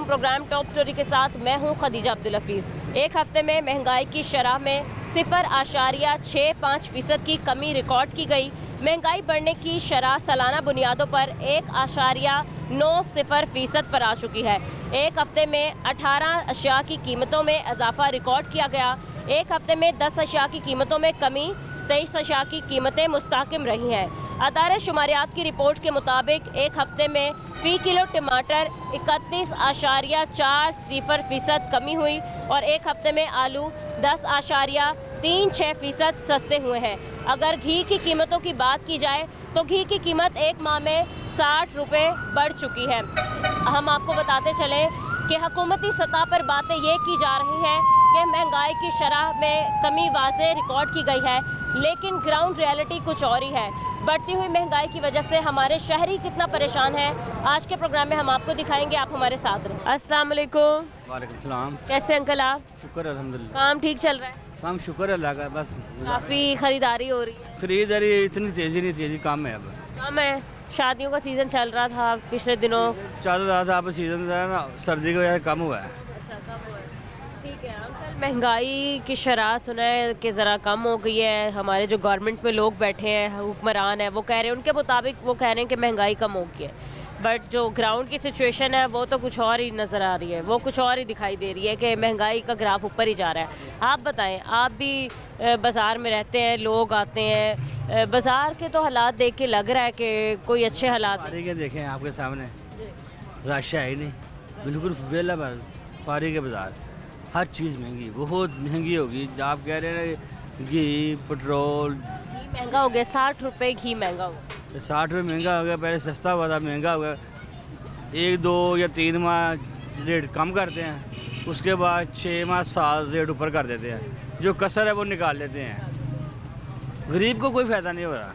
Programme top story के साथ मैं हूं खदीजा अब्दुल हफीज़। एक हफ्ते में महंगाई की शरह में 0.65% की कमी रिकॉर्ड की गई। महंगाई बढ़ने की शरह सालाना बुनियादों पर 1.90% पर आ चुकी है। एक हफ्ते में 18 अशिया की कीमतों में इजाफा रिकॉर्ड किया गया। एक हफ्ते में 10 अशिया की कीमतों में कमी, 23 अशिया की कीमतें मुस्तहकम रही हैं। अदारे शुमारियात की रिपोर्ट के मुताबिक एक हफ्ते में फ़ी किलो टमाटर 31.40% कमी हुई और एक हफ्ते में आलू 10.36% सस्ते हुए हैं। अगर घी की कीमतों की बात की जाए तो घी की कीमत एक माह में 60 रुपये बढ़ चुकी है। हम आपको बताते चलें कि हुकूमती सतह पर बातें ये की जा रही हैं कि महंगाई की शरह में कमी वाज़े रिकॉर्ड की गई है, लेकिन ग्राउंड रियलिटी कुछ और ही है। बढ़ती हुई महंगाई की वजह से हमारे शहरी कितना परेशान है, आज के प्रोग्राम में हम आपको दिखाएंगे। आप हमारे साथ रहें। अस्सलाम वालेकुम। वालेकुम सलाम। कैसे अंकल आप? शुक्र अल्हम्दुलिल्लाह। काम ठीक चल रहा है? काम शुक्र अल्लाह का, बस काफ़ी खरीदारी हो रही है? खरीदारी इतनी तेज़ी नहीं, तेज़ी कम है अब। कम है। शादियों का सीज़न चल रहा था पिछले दिनों। चल रहा था, अब सीज़न जो है ना सर्दी की वजह से कम हुआ है। अच्छा, कम हुआ है। ठीक है अंकल, महंगाई की शरह सुना है कि ज़रा कम हो गई है। हमारे जो गवर्नमेंट में लोग बैठे हैं, हुक्मरान है, वो कह रहे हैं, उनके मुताबिक वो कह रहे हैं कि महंगाई कम हो गई है, बट जो ग्राउंड की सिचुएशन है वो तो कुछ और ही नज़र आ रही है, वो कुछ और ही दिखाई दे रही है कि महंगाई का ग्राफ ऊपर ही जा रहा है। आप बताएं, आप भी बाज़ार में रहते हैं, लोग आते हैं, बाज़ार के तो हालात देख के लग रहा है कि कोई अच्छे हालात नहीं। फारिग है, देखें आपके सामने रश है ही नहीं, बिल्कुल वेला फारिग है बाज़ार। हर चीज़ महंगी, बहुत महंगी होगी। आप कह रहे हैं घी, पेट्रोल घी महंगा हो गया, 60 रुपये घी महंगा हो गया। 60 रुपये महंगा हो गया। पहले सस्ता हुआ था, महंगा हो गया। 1, 2 या 3 माह रेट कम करते हैं, उसके बाद 6 माह साल रेट ऊपर कर देते हैं। जो कसर है वो निकाल लेते हैं। गरीब को कोई फ़ायदा नहीं हो रहा,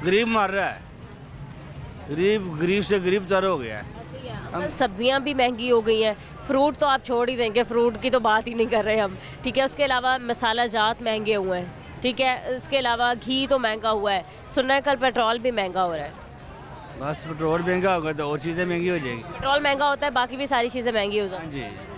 गरीब मर रहा है। गरीब से गरीब तर हो गया है। सब्जियां भी महंगी हो गई हैं, फ्रूट तो आप छोड़ ही देंगे, फ्रूट की तो बात ही नहीं कर रहे हम, ठीक है। उसके अलावा मसाला जात महंगे हुए हैं, ठीक है। इसके अलावा घी तो महंगा हुआ है, सुना है कल पेट्रोल भी महंगा हो रहा है। बस पेट्रोल महंगा होगा तो और चीज़ें महंगी हो जाएगी। पेट्रोल महंगा होता है, बाकी भी सारी चीज़ें महंगी हो जाती हैं।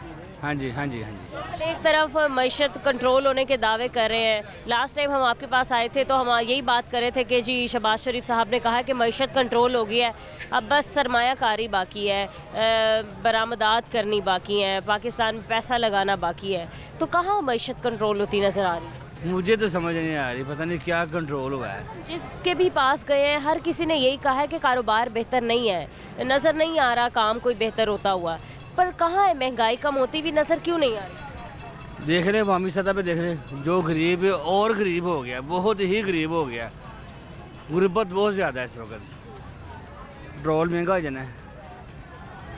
हाँ जी। एक तरफ मईशत कंट्रोल होने के दावे कर रहे हैं। लास्ट टाइम हम आपके पास आए थे तो हम यही बात कर रहे थे कि जी शहबाज शरीफ साहब ने कहा कि मईशत कंट्रोल हो गई है, अब बस सरमायाकारी बाकी है, बरामदात करनी बाकी है, पाकिस्तान में पैसा लगाना बाकी है। तो कहाँ मईशत कंट्रोल होती नज़र आ रही है? मुझे तो समझ नहीं आ रही, पता नहीं क्या कंट्रोल हुआ है। जिसके भी पास गए हैं हर किसी ने यही कहा है कि कारोबार बेहतर नहीं है, नज़र नहीं आ रहा काम कोई बेहतर होता हुआ। पर कहाँ है महंगाई कम होती भी नज़र क्यों नहीं आ रही? देख रहे अवामी सतह पे, देख रहे जो गरीब है और गरीब हो गया, बहुत ही गरीब हो गया। गुर्बत बहुत ज़्यादा है इस वक्त। पेट्रोल महंगा हो जाना है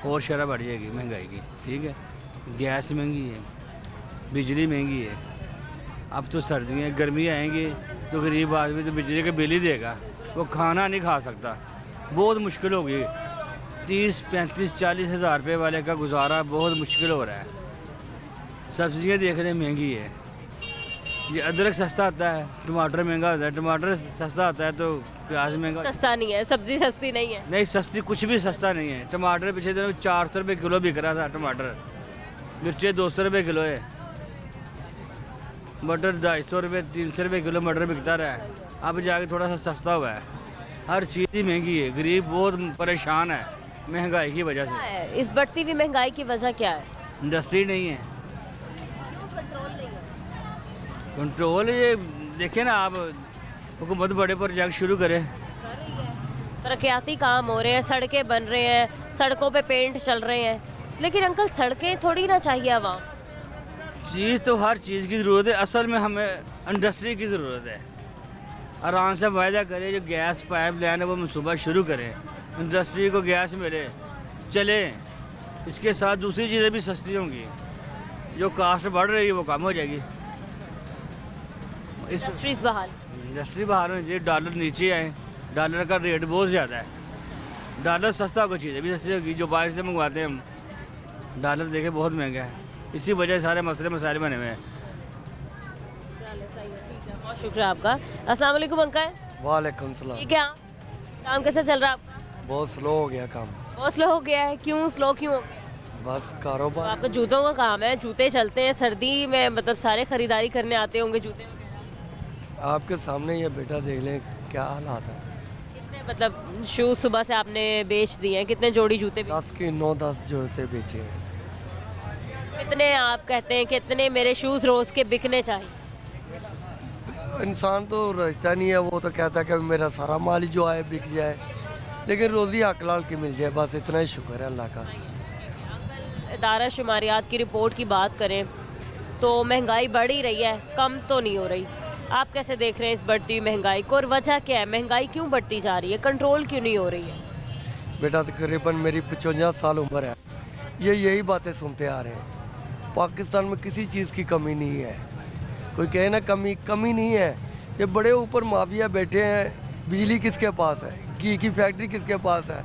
और शरह बढ़ जाएगी महंगाई की, ठीक है। गैस महंगी है, बिजली महंगी है। अब तो सर्दियाँ गर्मियाँ आएंगी तो गरीब आदमी तो बिजली का बिल ही देगा, वो खाना नहीं खा सकता। बहुत मुश्किल होगी। 30, 35, 40 हज़ार रुपये वाले का गुजारा बहुत मुश्किल हो रहा है। सब्ज़ियाँ देख रहे हैं महंगी है। ये अदरक सस्ता आता है, टमाटर महंगा होता है। टमाटर सस्ता आता है तो प्याज महंगा। सस्ता नहीं है, सब्जी सस्ती नहीं है। नहीं सस्ती, कुछ भी सस्ता नहीं है। टमाटर पिछले दिनों 400 रुपये किलो बिक रहा था टमाटर। मिर्चें 200 रुपये किलो है। मटर 250 रुपये, 300 रुपये किलो मटर बिकता रहा है। अब जाके थोड़ा सा सस्ता हुआ है। हर चीज़ ही महंगी है। गरीब बहुत परेशान है महंगाई की वजह से। इस बढ़ती हुई महंगाई की वजह क्या है? इंडस्ट्री नहीं है, कंट्रोल। ये देखें ना आप, हुकूमत बड़े प्रोजेक्ट शुरू करे, तरक्याती काम हो रहे हैं, सड़कें बन रहे हैं, सड़कों पे पेंट चल रहे हैं, लेकिन अंकल सड़कें थोड़ी ना चाहिए आवाम। चीज़ तो हर चीज़ की ज़रूरत है, असल में हमें इंडस्ट्री की ज़रूरत है। आराम से वायदा करें, जो गैस पाइप लाइन है वो मनसूबा शुरू करें, इंडस्ट्री को गैस मिले, चले। इसके साथ दूसरी चीज़ें भी सस्ती होंगी, जो कास्ट बढ़ रही है वो कम हो जाएगी। इंडस्ट्री बाहर होनी चाहिए, डॉलर नीचे आए। डॉलर का रेट बहुत ज़्यादा है। डॉलर सस्ता होगा, चीज़ें भी सस्ती होगी। जो बाहर से मंगवाते हैं हम, डॉलर देखे बहुत महंगा है। इसी वजह सारे मसले मसाइल बने हुए हैं। बहुत शुक्रिया आपका। अस्सलाम वालेकुम अंकल। वालेकुम सलाम। ठीक है, काम कैसे चल रहा है आपका? बहुत स्लो हो गया काम। बहुत स्लो हो गया है, क्यों स्लो क्यों हो गया? बस तो कारोबार। आपका जूतों का काम है, जूते चलते हैं सर्दी में, मतलब सारे खरीदारी करने आते होंगे जूते वगैरह। आपके सामने ये बेटा देख लें क्या हालात है। कितने मतलब शूज़ सुबह से आपने बेच दिए हैं, कितने जोड़ी जूते बेच 10 की 9-10 जूते बेचे हैं। कितने आप कहते हैं कितने मेरे शूज़ रोज़ के बिकने चाहिए? इंसान तो रचता नहीं है, वो तो कहता है कि मेरा सारा माल ही जो आए बिक जाए, लेकिन रोज़ी हक लाल की मिल जाए, बस इतना ही शुक्र है अल्लाह का। इदारा शुमारियात की रिपोर्ट की बात करें तो महंगाई बढ़ ही रही है, कम तो नहीं हो रही। आप कैसे देख रहे हैं इस बढ़ती हुई महंगाई को, और वजह क्या है, महंगाई क्यों बढ़ती जा रही है, कंट्रोल क्यों नहीं हो रही है? बेटा तकरीबन मेरी 55 साल उम्र है, ये यही बातें सुनते आ रहे हैं। पाकिस्तान में किसी चीज़ की कमी नहीं है, कोई कहे ना कमी नहीं है। ये बड़े ऊपर माफिया बैठे हैं, बिजली किसके पास है, घी की फैक्ट्री किसके पास है,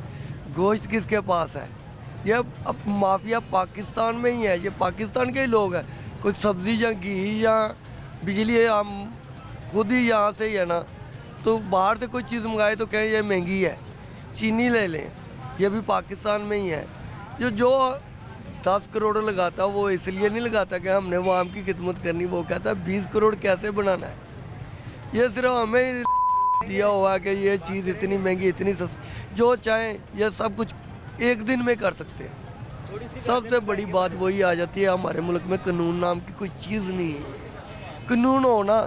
गोश्त किसके पास है, ये अब माफिया पाकिस्तान में ही है, ये पाकिस्तान के ही लोग हैं। कुछ सब्ज़ी या घी या बिजली हम खुद ही यहाँ से ही है ना, तो बाहर से कोई चीज़ मंगाए तो कहें ये महंगी है। चीनी ले लें, ये भी पाकिस्तान में ही है। जो 10 करोड़ लगाता वो इसलिए नहीं लगाता कि हमने वो आम की खिदमत करनी, वो कहता है 20 करोड़ कैसे बनाना है। ये सिर्फ हमें ही दिया हुआ है कि ये चीज़ इतनी महंगी इतनी सस्ती, जो चाहें ये सब कुछ एक दिन में कर सकते हैं। सबसे बड़ी बात वही आ जाती है, हमारे मुल्क में कानून नाम की कोई चीज़ नहीं है। कानून होना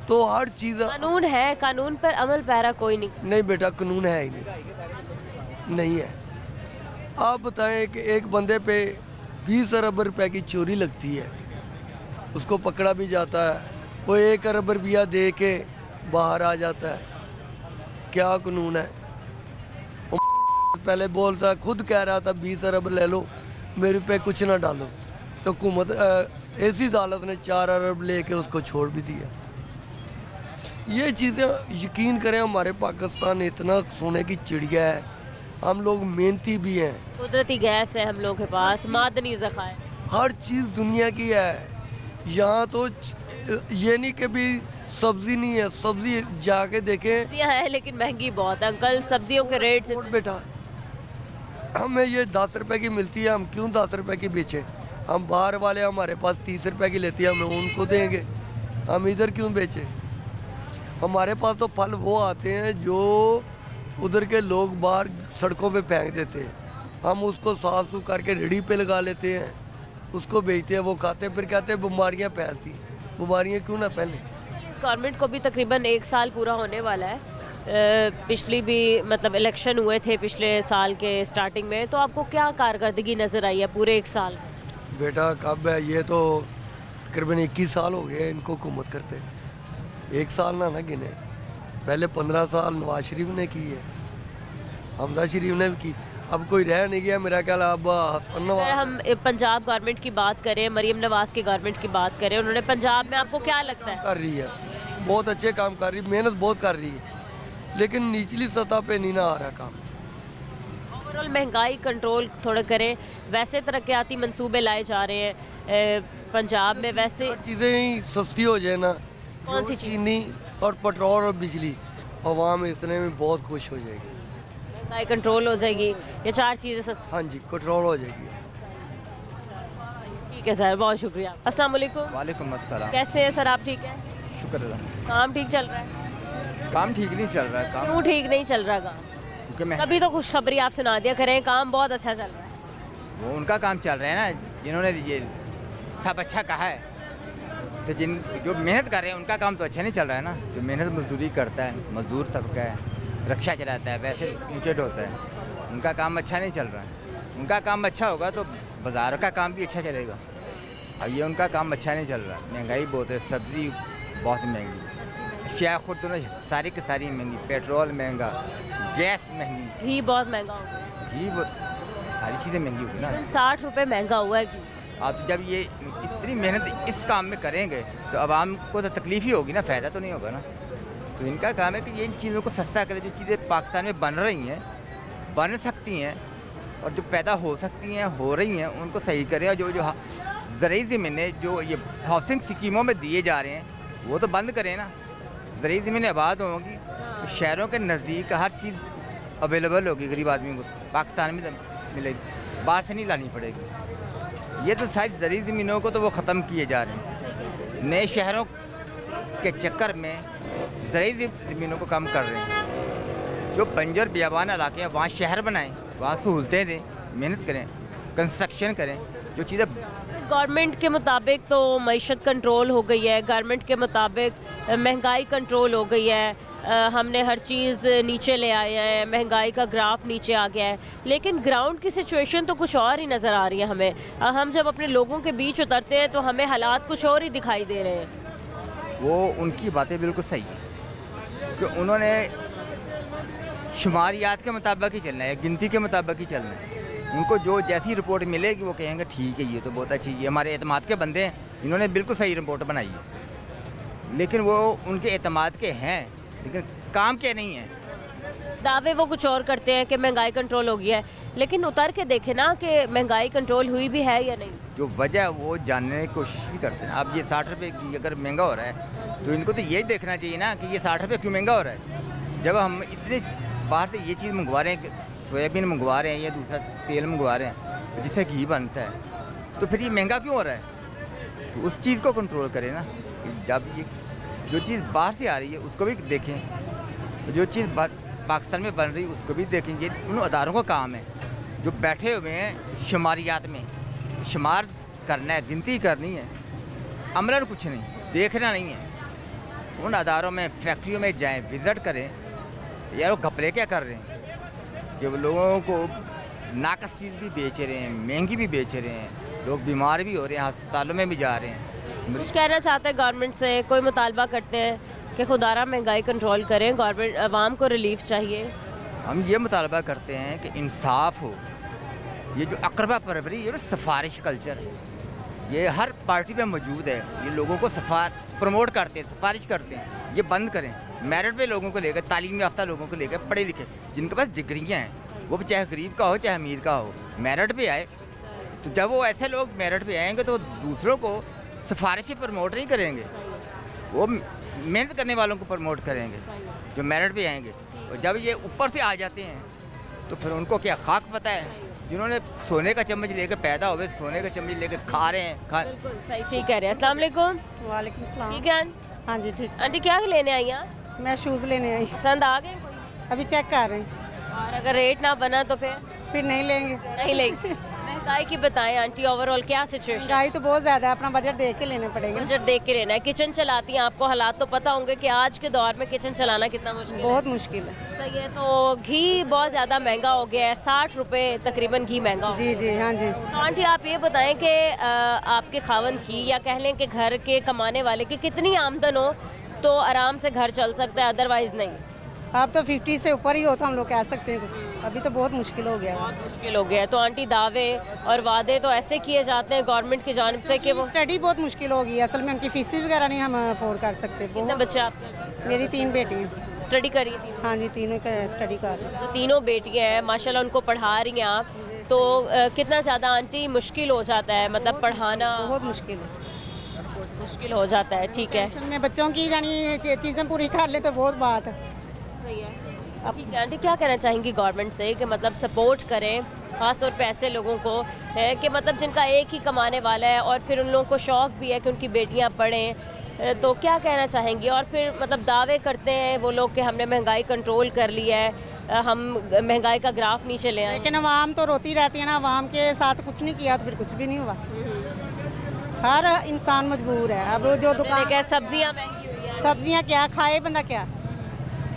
तो हर चीज़ कानून है, कानून पर अमल पैरा कोई नहीं। नहीं बेटा, कानून है ही नहीं है। आप बताएं कि एक बंदे पे 20 अरब रुपए की चोरी लगती है, उसको पकड़ा भी जाता है, वो 1 अरब रुपया दे के बाहर आ जाता है। क्या कानून है? वो पहले बोलता, खुद कह रहा था 20 अरब ले लो, मेरे पे कुछ ना डालो, तो हुकूमत ऐसी अदालत ने 4 अरब लेके उसको छोड़ भी दिया। ये चीज़ें यकीन करें, हमारे पाकिस्तान इतना सोने की चिड़िया है, हम लोग मेहनती भी हैं, कुदरती गैस है हम लोग के पास, मादनी ज़खायर, हर चीज़ दुनिया की है। यहाँ तो ये नहीं कि भी सब्ज़ी नहीं है, सब्ज़ी जाके देखें। सब्जियाँ हैं लेकिन महंगी बहुत है अंकल, सब्जियों के रेट से। और बेटा हमें ये 10 रुपए की मिलती है, हम क्यों 10 रुपए की बेचें? हम बाहर वाले हमारे पास 30 रुपए की लेती है, हमें उनको देंगे, हम इधर क्यों बेचें? हमारे पास तो फल वो आते हैं जो उधर के लोग बाहर सड़कों पे फेंक देते हैं, हम उसको साफ सुफ करके रेडी पे लगा लेते हैं, उसको बेचते हैं, वो खाते हैं, फिर कहते हैं बीमारियाँ फैलती। बीमारियाँ क्यों ना फैलें? इस गवर्नमेंट को भी तकरीबन 1 साल पूरा होने वाला है। पिछली भी मतलब इलेक्शन हुए थे पिछले साल के स्टार्टिंग में, तो आपको क्या कारकर्दगी नज़र आई है पूरे 1 साल में? बेटा कब है, ये तो तकरीबन 21 साल हो गए इनको हुकूमत करते, 1 साल ना गिने। पहले 15 साल नवाज शरीफ ने की है, हमजा शरीफ ने भी की, अब कोई रह नहीं गया मेरा ख्याल। अब हसन अगर नवाज हम पंजाब गवर्नमेंट की बात करें, मरीम नवाज की गवर्नमेंट की बात करें, उन्होंने पंजाब में आपको क्या लगता है? कर रही है, बहुत अच्छे काम कर रही है, मेहनत बहुत कर रही है, लेकिन निचली सतह पे नहीं ना आ रहा काम। ओवरऑल महंगाई कंट्रोल थोड़ा करें। वैसे तरक्याती मंसूबे लाए जा रहे हैं पंजाब में, वैसे चीज़ें ही सस्ती हो जाए ना, कौन सी जो चीज़? चीनी और पेट्रोल और बिजली, अवाम इतने में बहुत खुश हो जाएगी। महंगाई कंट्रोल हो जाएगी, ये 4 चीज़ें सस्ती। हाँ जी, कंट्रोल हो जाएगी। ठीक है सर, बहुत शुक्रिया। अस्सलाम वालेकुम। वालेकुम अस्सलाम। कैसे हैं सर आप? ठीक है, शुक्र अल्लाह। काम ठीक चल रहा है? काम ठीक नहीं चल रहा है, काम क्यों ठीक नहीं चल रहा काम? क्योंकि मैं कभी तो खुशखबरी आप सुना दिया करें, काम बहुत अच्छा चल रहा है। वो उनका काम चल रहा है ना, जिन्होंने ये सब अच्छा कहा है, तो जिन जो मेहनत कर रहे हैं उनका काम तो अच्छा नहीं चल रहा है ना। जो मेहनत मजदूरी करता है, मजदूर तबका है, रक्षा चलाता है, वैसे ऊँचे होता है, उनका काम अच्छा नहीं चल रहा है। उनका काम अच्छा होगा तो बाज़ार का काम भी अच्छा चलेगा। अब ये उनका काम अच्छा नहीं चल रहा, महंगाई बहुत है, सब्ज़ी बहुत महंगी, अशिया खुद दोनों सारी की सारी महंगी, पेट्रोल महंगा, गैस महंगी, घी बहुत महंगा हो गया, घी सारी चीज़ें महंगी होगी ना। 60 रुपये महंगा हुआ है घी। आप तो जब ये इतनी मेहनत इस काम में करेंगे तो आवाम को तो तकलीफ ही होगी ना, फ़ायदा तो नहीं होगा ना। तो इनका काम है कि ये इन चीज़ों को सस्ता करें, जो चीज़ें पाकिस्तान में बन रही हैं, बन सकती हैं और जो पैदा हो सकती हैं, हो रही हैं, उनको सही करें। और जो ज़रूरी ज़मीनें जो ये हाउसिंग स्कीमों में दिए जा रहे हैं वो तो बंद करें ना। ज़रूरी ज़मीनें आबाद होंगी तो शहरों के नज़दीक हर चीज़ अवेलेबल होगी, गरीब आदमी को पाकिस्तान में मिलेगी, बाहर से नहीं लानी पड़ेगी। ये तो सारी ज़रूरी ज़मीनों को तो वो ख़त्म किए जा रहे हैं, नए शहरों के चक्कर में ज़रूरी ज़मीनों को कम कर रहे हैं। जो बंजर बियाबान इलाके हैं वहाँ शहर बनाएं, वहाँ सहूलतें दें, मेहनत करें, कंस्ट्रक्शन करें, जो चीज़ें गवर्नमेंट के मुताबिक तो मईशत कंट्रोल हो गई है, गवर्नमेंट के मुताबिक महंगाई कंट्रोल हो गई है, हमने हर चीज़ नीचे ले आए हैं, महंगाई का ग्राफ नीचे आ गया है, लेकिन ग्राउंड की सिचुएशन तो कुछ और ही नज़र आ रही है हमें। हम जब अपने लोगों के बीच उतरते हैं तो हमें हालात कुछ और ही दिखाई दे रहे हैं। वो उनकी बातें बिल्कुल सही है कि उन्होंने शुमारियात के मुताबिक ही चलना है, गिनती के मुताबिक ही चलना है। उनको जो जैसी रिपोर्ट मिलेगी वो कहेंगे ठीक है, ये तो बहुत अच्छी है, हमारे एतमाद के बंदे हैं, इन्होंने बिल्कुल सही रिपोर्ट बनाई है। लेकिन वो उनके एतमाद के हैं, लेकिन काम के नहीं हैं। दावे वो कुछ और करते हैं कि महंगाई कंट्रोल हो गया है, लेकिन उतर के देखें ना कि महंगाई कंट्रोल हुई भी है या नहीं। जो वजह वो जानने की कोशिश भी करते हैं। अब ये 60 रुपये की अगर महंगा हो रहा है तो इनको तो यही देखना चाहिए ना कि ये 60 रुपये क्यों महंगा हो रहा है। जब हम इतने बाहर से ये चीज़ मंगवा रहे हैं, सोयाबीन मंगवा रहे हैं या दूसरा तेल मंगवा रहे हैं जिससे घी बनता है, तो फिर ये महंगा क्यों हो रहा है। तो उस चीज़ को कंट्रोल करें ना। जब ये जो चीज़ बाहर से आ रही है उसको भी देखें, जो चीज़ पाकिस्तान में बन रही है उसको भी देखेंगे। उन अदारों का काम है जो बैठे हुए हैं शुमारियात में, शुमार करना है, गिनती करनी है, अमलन कुछ नहीं, देखना नहीं है। उन अदारों में फैक्ट्रियों में जाएं, विज़िट करें। यार वो घपले क्या कर रहे हैं कि वो लोगों को नाकस चीज़ भी बेच रहे हैं, महंगी भी बेच रहे हैं, लोग बीमार भी हो रहे हैं, अस्पतालों में भी जा रहे हैं। कुछ कहना चाहते हैं गवर्नमेंट से, कोई मुतालबा करते हैं कि खुदारा महंगाई कंट्रोल करें, गवर्नमेंट आवाम को रिलीफ चाहिए। हम ये मुतालबा करते हैं कि इंसाफ हो। ये जो अकरबा परवरी, ये सिफारिश कल्चर, ये हर पार्टी में मौजूद है। ये लोगों को प्रमोट करते हैं, सिफारिश करते हैं, ये बंद करें। मेरिट पे लोगों को लेकर, तालीम याफ्ता लोगों को लेकर, पढ़े लिखे जिनके पास डिग्रियाँ हैं, वो चाहे गरीब का हो चाहे अमीर का हो, मेरिट पे आए। तो जब वो ऐसे लोग मेरिट पे आएंगे तो दूसरों को सिफारिश पे प्रमोट नहीं करेंगे, वो मेहनत करने वालों को प्रमोट करेंगे जो मेरिट पे आएंगे। और जब ये ऊपर से आ जाते हैं तो फिर उनको क्या खाक पता है। जिन्होंने सोने का चम्मच लेकर पैदा हुए, सोने का चम्मच लेकर खा रहे हैं। बिल्कुल सही, ठीक कह रहे हैं। अस्सलाम वालेकुम। वालेकुम सलाम। ठीक है हाँ जी ठीक। आंटी, क्या लेने आई हैं? मैं शूज़ लेने आई, पसंद आ गए कोई? अभी चेक कर रहे हैं, और अगर रेट ना बना तो फिर नहीं लेंगे। नहीं लेंगे। महंगाई की बताएं आंटी, ओवरऑल क्या सिचुएशन? महंगाई तो बहुत ज़्यादा है, अपना बजट देख के लेने पड़ेंगे। बजट देख के लेना है। किचन चलाती हैं, आपको हालात तो पता होंगे कि आज के दौर में किचन चलाना कितना मुश्किल है। बहुत मुश्किल है। सही है। तो घी बहुत ज़्यादा महंगा हो गया है, 60 रुपये तकरीबन घी महंगा हो गया जी जी हाँ जी। है। तो आंटी आप ये बताएं कि आपके खावंद की या कह लें कि घर के कमाने वाले की कितनी आमदन हो तो आराम से घर चल सकता है, अदरवाइज़ नहीं? अब तो 50 से ऊपर ही हो तो हम लोग कह सकते हैं कुछ, अभी तो बहुत मुश्किल हो गया है। बहुत मुश्किल हो गया है। तो आंटी दावे और वादे तो ऐसे किए जाते हैं गवर्नमेंट की जानिब से कि वो स्टडी बहुत मुश्किल हो गई है, असल में उनकी फीसेस वगैरह नहीं हम अफोर्ड कर सकते। कितने बच्चे आपके? मेरी 3 बेटी हैं। स्टडी कर रही थी? हाँ जी, तीनों का स्टडी कर रही हैं। तो तीनों बेटियां हैं, माशाल्लाह उनको पढ़ा रही हैं आप, तो कितना ज़्यादा आंटी मुश्किल हो जाता है, मतलब पढ़ाना बहुत मुश्किल है, मुश्किल हो जाता है। ठीक है, टेंशन में बच्चों की यानी चीज़ें पूरी कर ले तो बहुत बात है। सही है। ठीक है आंटी, क्या कहना चाहेंगी गवर्नमेंट से कि मतलब सपोर्ट करें ख़ास तौर पे ऐसे लोगों को है कि मतलब जिनका एक ही कमाने वाला है और फिर उन लोगों को शौक़ भी है कि उनकी बेटियां पढ़ें, तो क्या कहना चाहेंगी? और फिर मतलब दावे करते हैं वो लोग कि हमने महंगाई कंट्रोल कर लिया है, हम महंगाई का ग्राफ नीचे ले आए। लेकिन आवाम तो रोती रहती है ना, आवाम के साथ कुछ नहीं किया तो फिर कुछ भी नहीं हुआ। हर इंसान मजबूर है। अब जो दुकान, सब्जियाँ महंगी हुई हैं, सब्जियां क्या खाए बंदा, क्या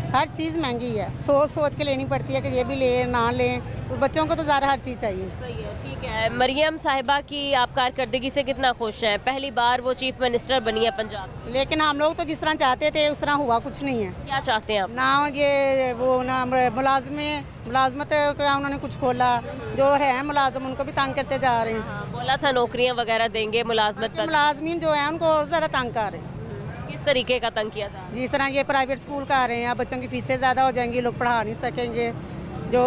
हर चीज़ महंगी है, सोच सोच के लेनी पड़ती है कि ये भी ले ना लें, तो बच्चों को तो ज़्यादा हर चीज़ चाहिए। सही है। ठीक है, मरियम साहिबा की आप कारकर्दगी से कितना खुश हैं? पहली बार वो चीफ मिनिस्टर बनी है पंजाब, लेकिन हम लोग तो जिस तरह चाहते थे उस तरह हुआ कुछ नहीं है। क्या चाहते हैं आप? ना ये वो ना मुलाजमत का उन्होंने कुछ खोला, जो है मुलाजम उनको भी तंग करते जा रहे हैं। हाँ, बोला था नौकरियां वगैरह देंगे मुलाजमत पर, मुलाजमीन जो है उनको और ज़्यादा तंग कर रहे हैं। किस तरीके का तंग किया जा रहा है? जिस तरह ये प्राइवेट स्कूल का आ रहे हैं, अब बच्चों की फीसें ज़्यादा हो जाएंगी, लोग पढ़ा नहीं सकेंगे, जो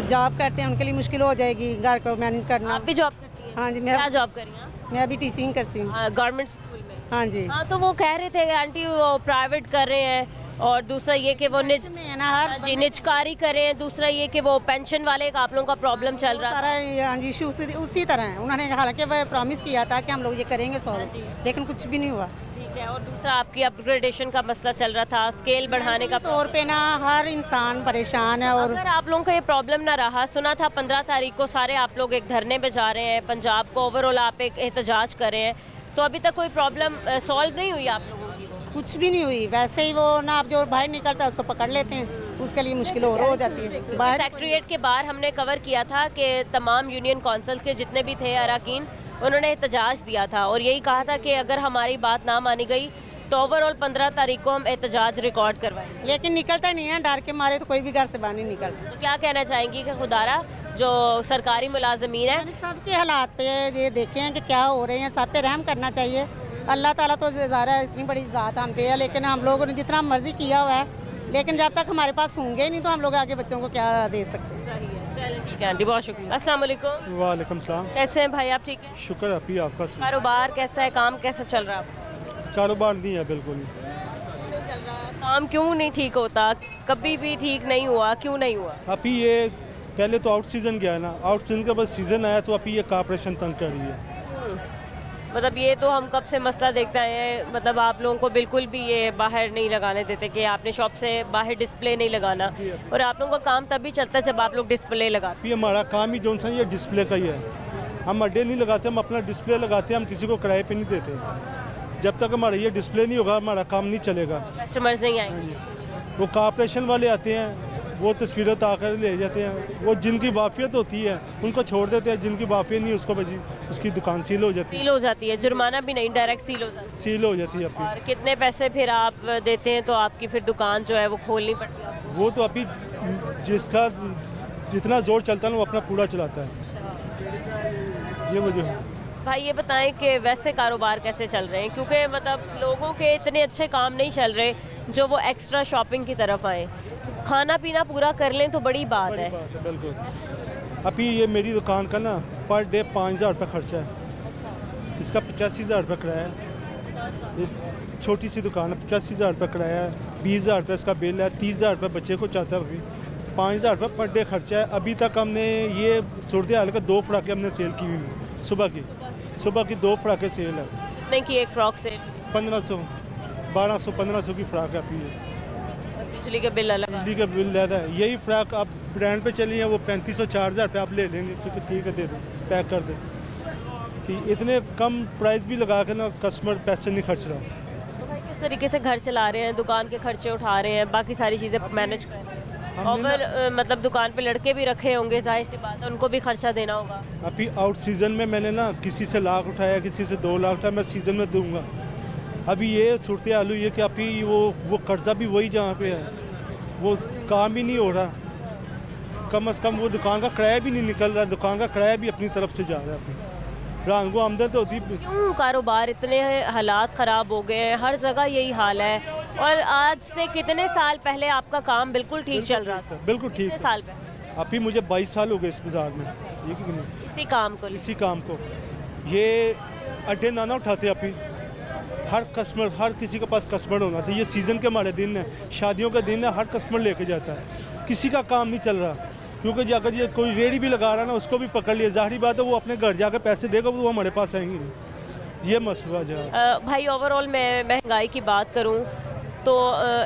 जॉब करते हैं उनके लिए मुश्किल हो जाएगी घर को मैनेज करना। आप भी जॉब करती हैं? हाँ जी, क्या जॉब करी हैं? मैं अभी टीचिंग करती हूँ। गवर्नमेंट स्कूल में? हाँ जी। हाँ, तो वो कह रहे थे आंटी वो प्राइवेट कर रहे हैं और दूसरा ये कि वो में है ना हर जी निजकारी करें, दूसरा ये कि वो पेंशन वाले का आप लोगों का प्रॉब्लम चल रहा सारा हाँ जी इशू उसी तरह है। उन्होंने हालांकि वह प्रॉमिस किया था कि हम लोग ये करेंगे सॉल्व, लेकिन कुछ भी नहीं हुआ। ठीक है। और दूसरा आपकी अपग्रेडेशन का मसला चल रहा था, स्केल बढ़ाने का तौर पे ना हर इंसान परेशान है। और अगर आप लोगों का ये प्रॉब्लम ना रहा, सुना था 15 तारीख को सारे आप लोग एक धरने पे जा रहे हैं, पंजाब को ओवरऑल आप एक एहतजाज कर रहे हैं, तो अभी तक कोई प्रॉब्लम सॉल्व नहीं हुई आप लोगों की? कुछ भी नहीं हुई, वैसे ही वो ना आप जो बाहर निकलता है उसको पकड़ लेते हैं, उसके लिए मुश्किल और हो जाती है। बाहर सेक्रेटरीट के बाहर हमने कवर किया था कि तमाम यूनियन काउंसिल के जितने भी थे अरकान, उन्होंने एहतजाज दिया था और यही कहा था कि अगर हमारी बात ना मानी गई तो ओवरऑल 15 तारीख को हम एहतजाज रिकॉर्ड करवाएंगे। लेकिन निकलता नहीं है, डर के मारे तो कोई भी घर से बाहर नहीं निकलता। तो क्या कहना चाहेंगी कि खुदारा जो सरकारी मुलाजमीन है सबके हालात पे ये देखे हैं कि क्या हो रहे हैं, सब पे रहम करना चाहिए। अल्लाह ताला तो ज़ाहिर है इतनी बड़ी ज़ात हम पे है, लेकिन हम लोगों ने जितना मर्जी किया हुआ है, लेकिन जब तक हमारे पास होंगे ही नहीं तो हम लोग आगे बच्चों को क्या दे सकते हैं। सही है, चलिए ठीक है आंटी, बहुत शुक्रिया। अस्सलाम वालेकुम। वालेकुम सलाम। कैसे हैं भाई आप? ठीक है। शुक्र है अभी आपका। कारोबार कैसा है, काम कैसा चल रहा है? कारोबार नहीं है बिल्कुल ही। काम क्यों नहीं ठीक होता? कभी भी ठीक नहीं हुआ, क्यों नहीं हुआ? अभी ये पहले तो आउट सीज़न गया है ना, आउट सीज़न के बाद सीज़न आया तो अभी ये कॉर्पोरेशन तंग कर रही है। मतलब ये तो हम कब से मसला देखते आए हैं, मतलब आप लोगों को बिल्कुल भी ये बाहर नहीं लगाने देते कि आपने शॉप से बाहर डिस्प्ले नहीं लगाना, और आप लोगों का काम तभी चलता है जब आप लोग डिस्प्ले लगाते अभी हमारा काम ही जो सा ये डिस्प्ले का ही है। हम अड्डे नहीं लगाते, हम अपना डिस्प्ले लगाते हैं, हम किसी को किराए पे नहीं देते। जब तक हमारा ये डिस्प्ले नहीं होगा हमारा काम नहीं चलेगा। हैं, कस्टमर्स नहीं आएंगे। वो कॉर्पोरेशन वाले आते हैं, वो तस्वीरें उतार ले जाते हैं, वो जिनकी वाफियत होती है उनको छोड़ देते हैं, जिनकी वाफियत नहीं उसको बजी उसकी दुकान सील हो जाती सील हो जाती है, जुर्माना भी नहीं, डायरेक्ट सील हो जाती है। सील हो जाती है अभी। और कितने पैसे फिर आप देते हैं तो आपकी फिर दुकान जो है वो खोलनी पड़ती है आपको? वो तो अभी जिसका जितना जोर चलता है ना वो अपना पूरा चलाता है, ये वजह है। भाई ये बताएं कि वैसे कारोबार कैसे चल रहे हैं, क्योंकि मतलब लोगों के इतने अच्छे काम नहीं चल रहे जो वो एक्स्ट्रा शॉपिंग की तरफ आए। खाना पीना पूरा कर लें तो बड़ी बात है। बिल्कुल। अभी ये मेरी दुकान का ना पर डे 5,000 रुपये खर्चा है, इसका 85,000 रुपये किराया है। इस छोटी सी दुकान है, 85,000 रुपये किराया है, 20,000 रुपये इसका बिल है, 30,000 रुपये बच्चे को चाहता है, अभी 5,000 रुपये पर डे खर्चा है। अभी तक हमने ये सूरत हाल का 2 फ्राकें हमने सेल की हुई, सुबह की 2 फ्राकें सेल है। कितने की एक फ्रॉक सेल? 1500 1200 1500 की फ्राक है अभी ये। बिजली के बिल अलग? बिजली का बिल ज़्यादा है। यही फ्राक आप ब्रांड पे चली हैं वो 3500 4000 रुपये आप ले लेंगे, क्योंकि ठीक है दे दो, पैक कर दे। कि इतने कम प्राइस भी लगा के ना कस्टमर पैसे नहीं खर्च रहा। तो भाई किस तरीके से घर चला रहे हैं, दुकान के खर्चे उठा रहे हैं, बाकी सारी चीज़ें मैनेज कर रहे हैं? और मतलब दुकान पे लड़के भी रखे होंगे, जाहिर सी बात है उनको भी खर्चा देना होगा। अभी आउट सीज़न में मैंने ना किसी से लाख उठाया, किसी से 2 लाख उठाया, मैं सीज़न में दूंगा। अभी ये सूरत हाल हुई है कि अभी वो कर्जा भी वही जहाँ पे है, वो काम ही नहीं हो रहा। कम से कम वो दुकान का किराया भी नहीं निकल रहा, दुकान का किराया भी अपनी तरफ से जा रहा है। अभी रात को आमदन तो होती। क्यों कारोबार इतने हालात ख़राब हो गए हैं, हर जगह यही हाल है। और आज से कितने साल पहले आपका काम बिल्कुल ठीक चल रहा था? बिल्कुल ठीक कितने है। साल पहले? अभी मुझे 22 साल हो गए इस बाज़ार में, ये कि नहीं इसी काम को इसी काम को। ये अड्डे ना उठाते अभी, हर कस्टमर, हर किसी के पास कस्टमर होना था। ये सीज़न के हमारे दिन है, शादियों का दिन है, हर कस्टमर लेके जाता है। किसी का काम नहीं चल रहा, क्योंकि अगर ये कोई रेडी भी लगा रहा है ना उसको भी पकड़ लिया, ज़ाहिर बात है वो अपने घर जाकर पैसे देगा, वो हमारे पास आएंगे नहीं। ये मसला जो है। भाई ओवरऑल मैं महंगाई की बात करूं तो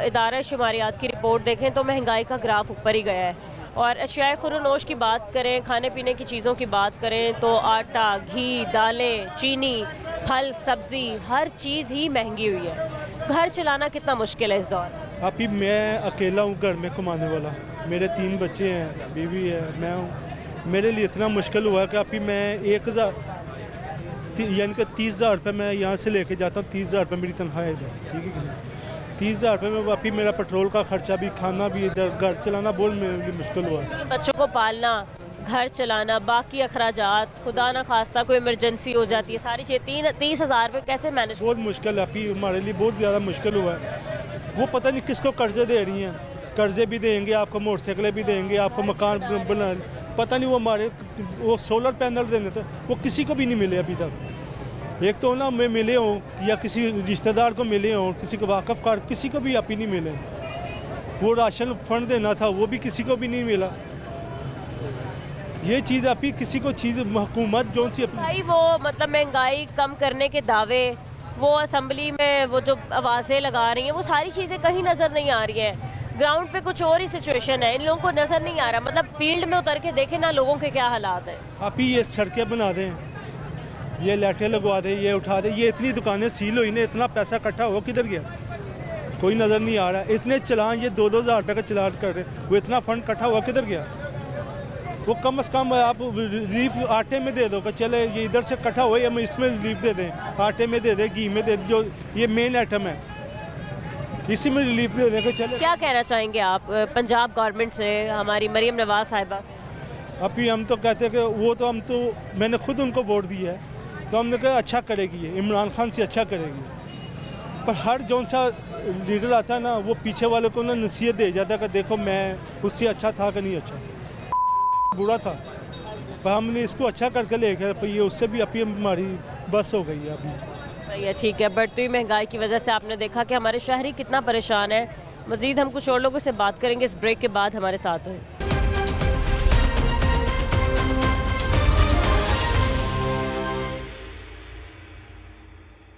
इदारा शुमारियात की रिपोर्ट देखें तो महंगाई का ग्राफ ऊपर ही गया है। और अशियाए खुरोनोश की बात करें, खाने पीने की चीज़ों की बात करें तो आटा, घी, दालें, चीनी, फल, सब्ज़ी, हर चीज़ ही महंगी हुई है। घर चलाना कितना मुश्किल है इस दौर? अभी मैं अकेला हूँ घर में कमाने वाला, मेरे 3 बच्चे हैं, बीवी है, मैं हूँ। मेरे लिए इतना मुश्किल हुआ कि अभी मैं 1000 यानी कि 30,000 रुपये मैं यहाँ से लेके जाता हूँ। 30,000 रुपये मेरी तनख्वाह है इधर, ठीक है कि नहीं। 30,000 रुपये में अभी मेरा पेट्रोल का खर्चा भी, खाना भी, इधर घर चलाना बहुत मेरे लिए मुश्किल हुआ है। बच्चों को पालना, घर चलाना, बाकी अखराजात, खुदा ना खास्ता कोई इमरजेंसी हो जाती है, सारी चीज़ 30,000 रुपये कैसे मैनेज? बहुत मुश्किल है अभी हमारे लिए, बहुत ज़्यादा मुश्किल हुआ है। वो पता नहीं किसको कर्जे दे रही हैं, कर्जे भी देंगे आपको, मोटरसाइकिलें भी देंगे आपको, मकान बना, पता नहीं वो हमारे वो सोलर पैनल देने थे, वो किसी को भी नहीं मिले अभी तक। एक तो ना मैं मिले हों या किसी रिश्तेदार को मिले हों, किसी को वाकफ़ कार, किसी को भी अभी नहीं मिले। वो राशन फंड देना था वो भी किसी को भी नहीं मिला। ये चीज़ अभी किसी को चीज़ हुकूमत जो सी अपनी भाई वो मतलब महंगाई कम करने के दावे, वो असम्बली में वो जो आवाज़ें लगा रही हैं, वो सारी चीज़ें कहीं नज़र नहीं आ रही हैं। ग्राउंड पे कुछ और ही सिचुएशन है, इन लोगों को नज़र नहीं आ रहा। मतलब फील्ड में उतर के देखें ना लोगों के क्या हालात हैं। अभी ये सड़कें बना दें, ये लाइटें लगवा दें, ये उठा दें, ये इतनी दुकानें सील हुई ने, इतना पैसा इकट्ठा हुआ किधर गया कोई नज़र नहीं आ रहा। इतने चलान ये 2-2 हज़ार रुपये का चलान कर रहे, वो इतना फंड इकट्ठा हुआ किधर गया। वो कम से कम आप रिलीफ आटे में दे दो कि चले ये इधर से इकट्ठा हुआ हम इसमें रिलीफ दे दें, आटे में दे दें, घी में दे दें, जो ये मेन आइटम है इसी में रिलीफ दे दें कि चले। क्या कहना चाहेंगे आप पंजाब गवर्नमेंट से, हमारी मरीम नवाज साहिबा से? अभी हम तो कहते हैं कि वो तो हम तो मैंने खुद उनको वोट दिया है, तो हमने कहा अच्छा करेगी, ये इमरान खान से अच्छा करेगी। पर हर जौन सा लीडर आता है ना, वो पीछे वाले को ना नसीहत दे जाता है कि देखो मैं उससे अच्छा था कि नहीं अच्छा, बुरा था, पर हमने इसको अच्छा करके ले गए, पर ये उससे भी अभी हमारी बस हो गई है अभी। सही है, ठीक है। बढ़ती महंगाई की वजह से आपने देखा कि हमारे शहरी कितना परेशान है। मज़ीद हम कुछ और लोगों से बात करेंगे इस ब्रेक के बाद। हमारे साथ हैं।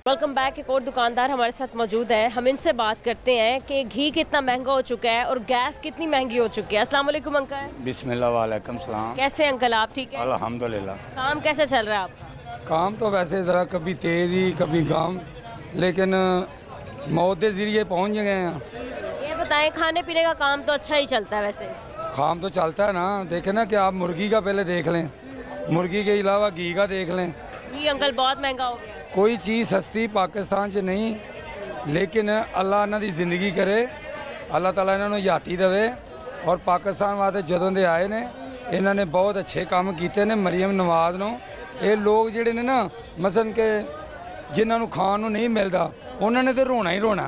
Welcome back. एक और दुकानदार हमारे साथ मौजूद है, हम इनसे बात करते हैं कि घी कितना महंगा हो चुका है और गैस कितनी महंगी हो चुकी है। अस्सलाम वालेकुम अंकल। बिस्मिल्लाह वालेकुम सलाम। कैसे अंकल आप? ठीक है, अल्हम्दुलिल्लाह। काम कैसे चल रहा है आपका? काम तो वैसे ज़रा कभी तेज़ ही कभी कम, लेकिन मौत के ज़रिए पहुँच गए हैं। ये बताएं, खाने पीने का काम तो अच्छा ही चलता है वैसे? काम तो चलता है ना, देखें ना कि आप मुर्गी का पहले देख लें, मुर्गी के अलावा घी का देख लें। घी अंकल बहुत महंगा हो गया। कोई चीज़ सस्ती पाकिस्तान 'ਚ नहीं, लेकिन अल्लाह इन्हां दी जिंदगी करे, अल्लाह ताला इन्हां नूं हयाती देवे। और पाकिस्तान वास्ते जदों दे आए ने इन्हां ने बहुत अच्छे काम कीते ने। मरीम नवाज नूं ये लोग जिहड़े ने ना, मसलन के जिन्हां नूं खाण नूं नहीं मिलदा उन्हां ने तो रोना ही रोना,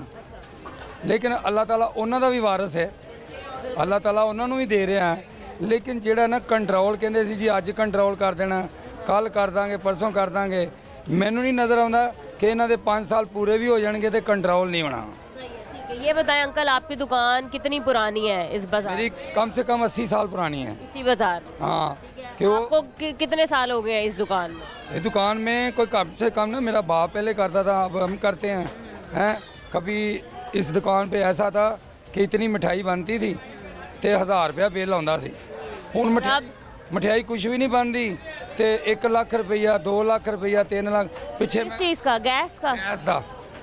लेकिन अल्लाह ताला उन्हां दा भी वारिस है, अल्लाह ताला उन्हां नूं भी दे रहा है। लेकिन जिहड़ा ना कंट्रोल कहंदे सी जी अज कंट्रोल कर देना, कल कर दांगे, परसों कर दांगे, मैनू नहीं नज़र आता कि इन्हां दे 5 साल पूरे भी हो जाएंगे तो कंट्रोल नहीं होना। ठीक है, ये बताएं अंकल आपकी दुकान कितनी पुरानी है इस बाजार? मेरी कम से कम 80 साल पुरानी है। इसी बाजार? हाँ। कि वो आपको कितने साल हो गए हैं इस दुकान में? इस दुकान में कोई कम से कम ना, मेरा बाप पहले करता था, अब हम करते हैं। कभी इस दुकान पे ऐसा था कि इतनी मिठाई बनती थी तो 1000 रुपया बिल आंदा सी। हुण मिठाई कुछ भी नहीं बनती तो 1 लाख रुपया, 2 लाख रुपया, 3 लाख पीछे। किस चीज़ का? गैस का? गैस का।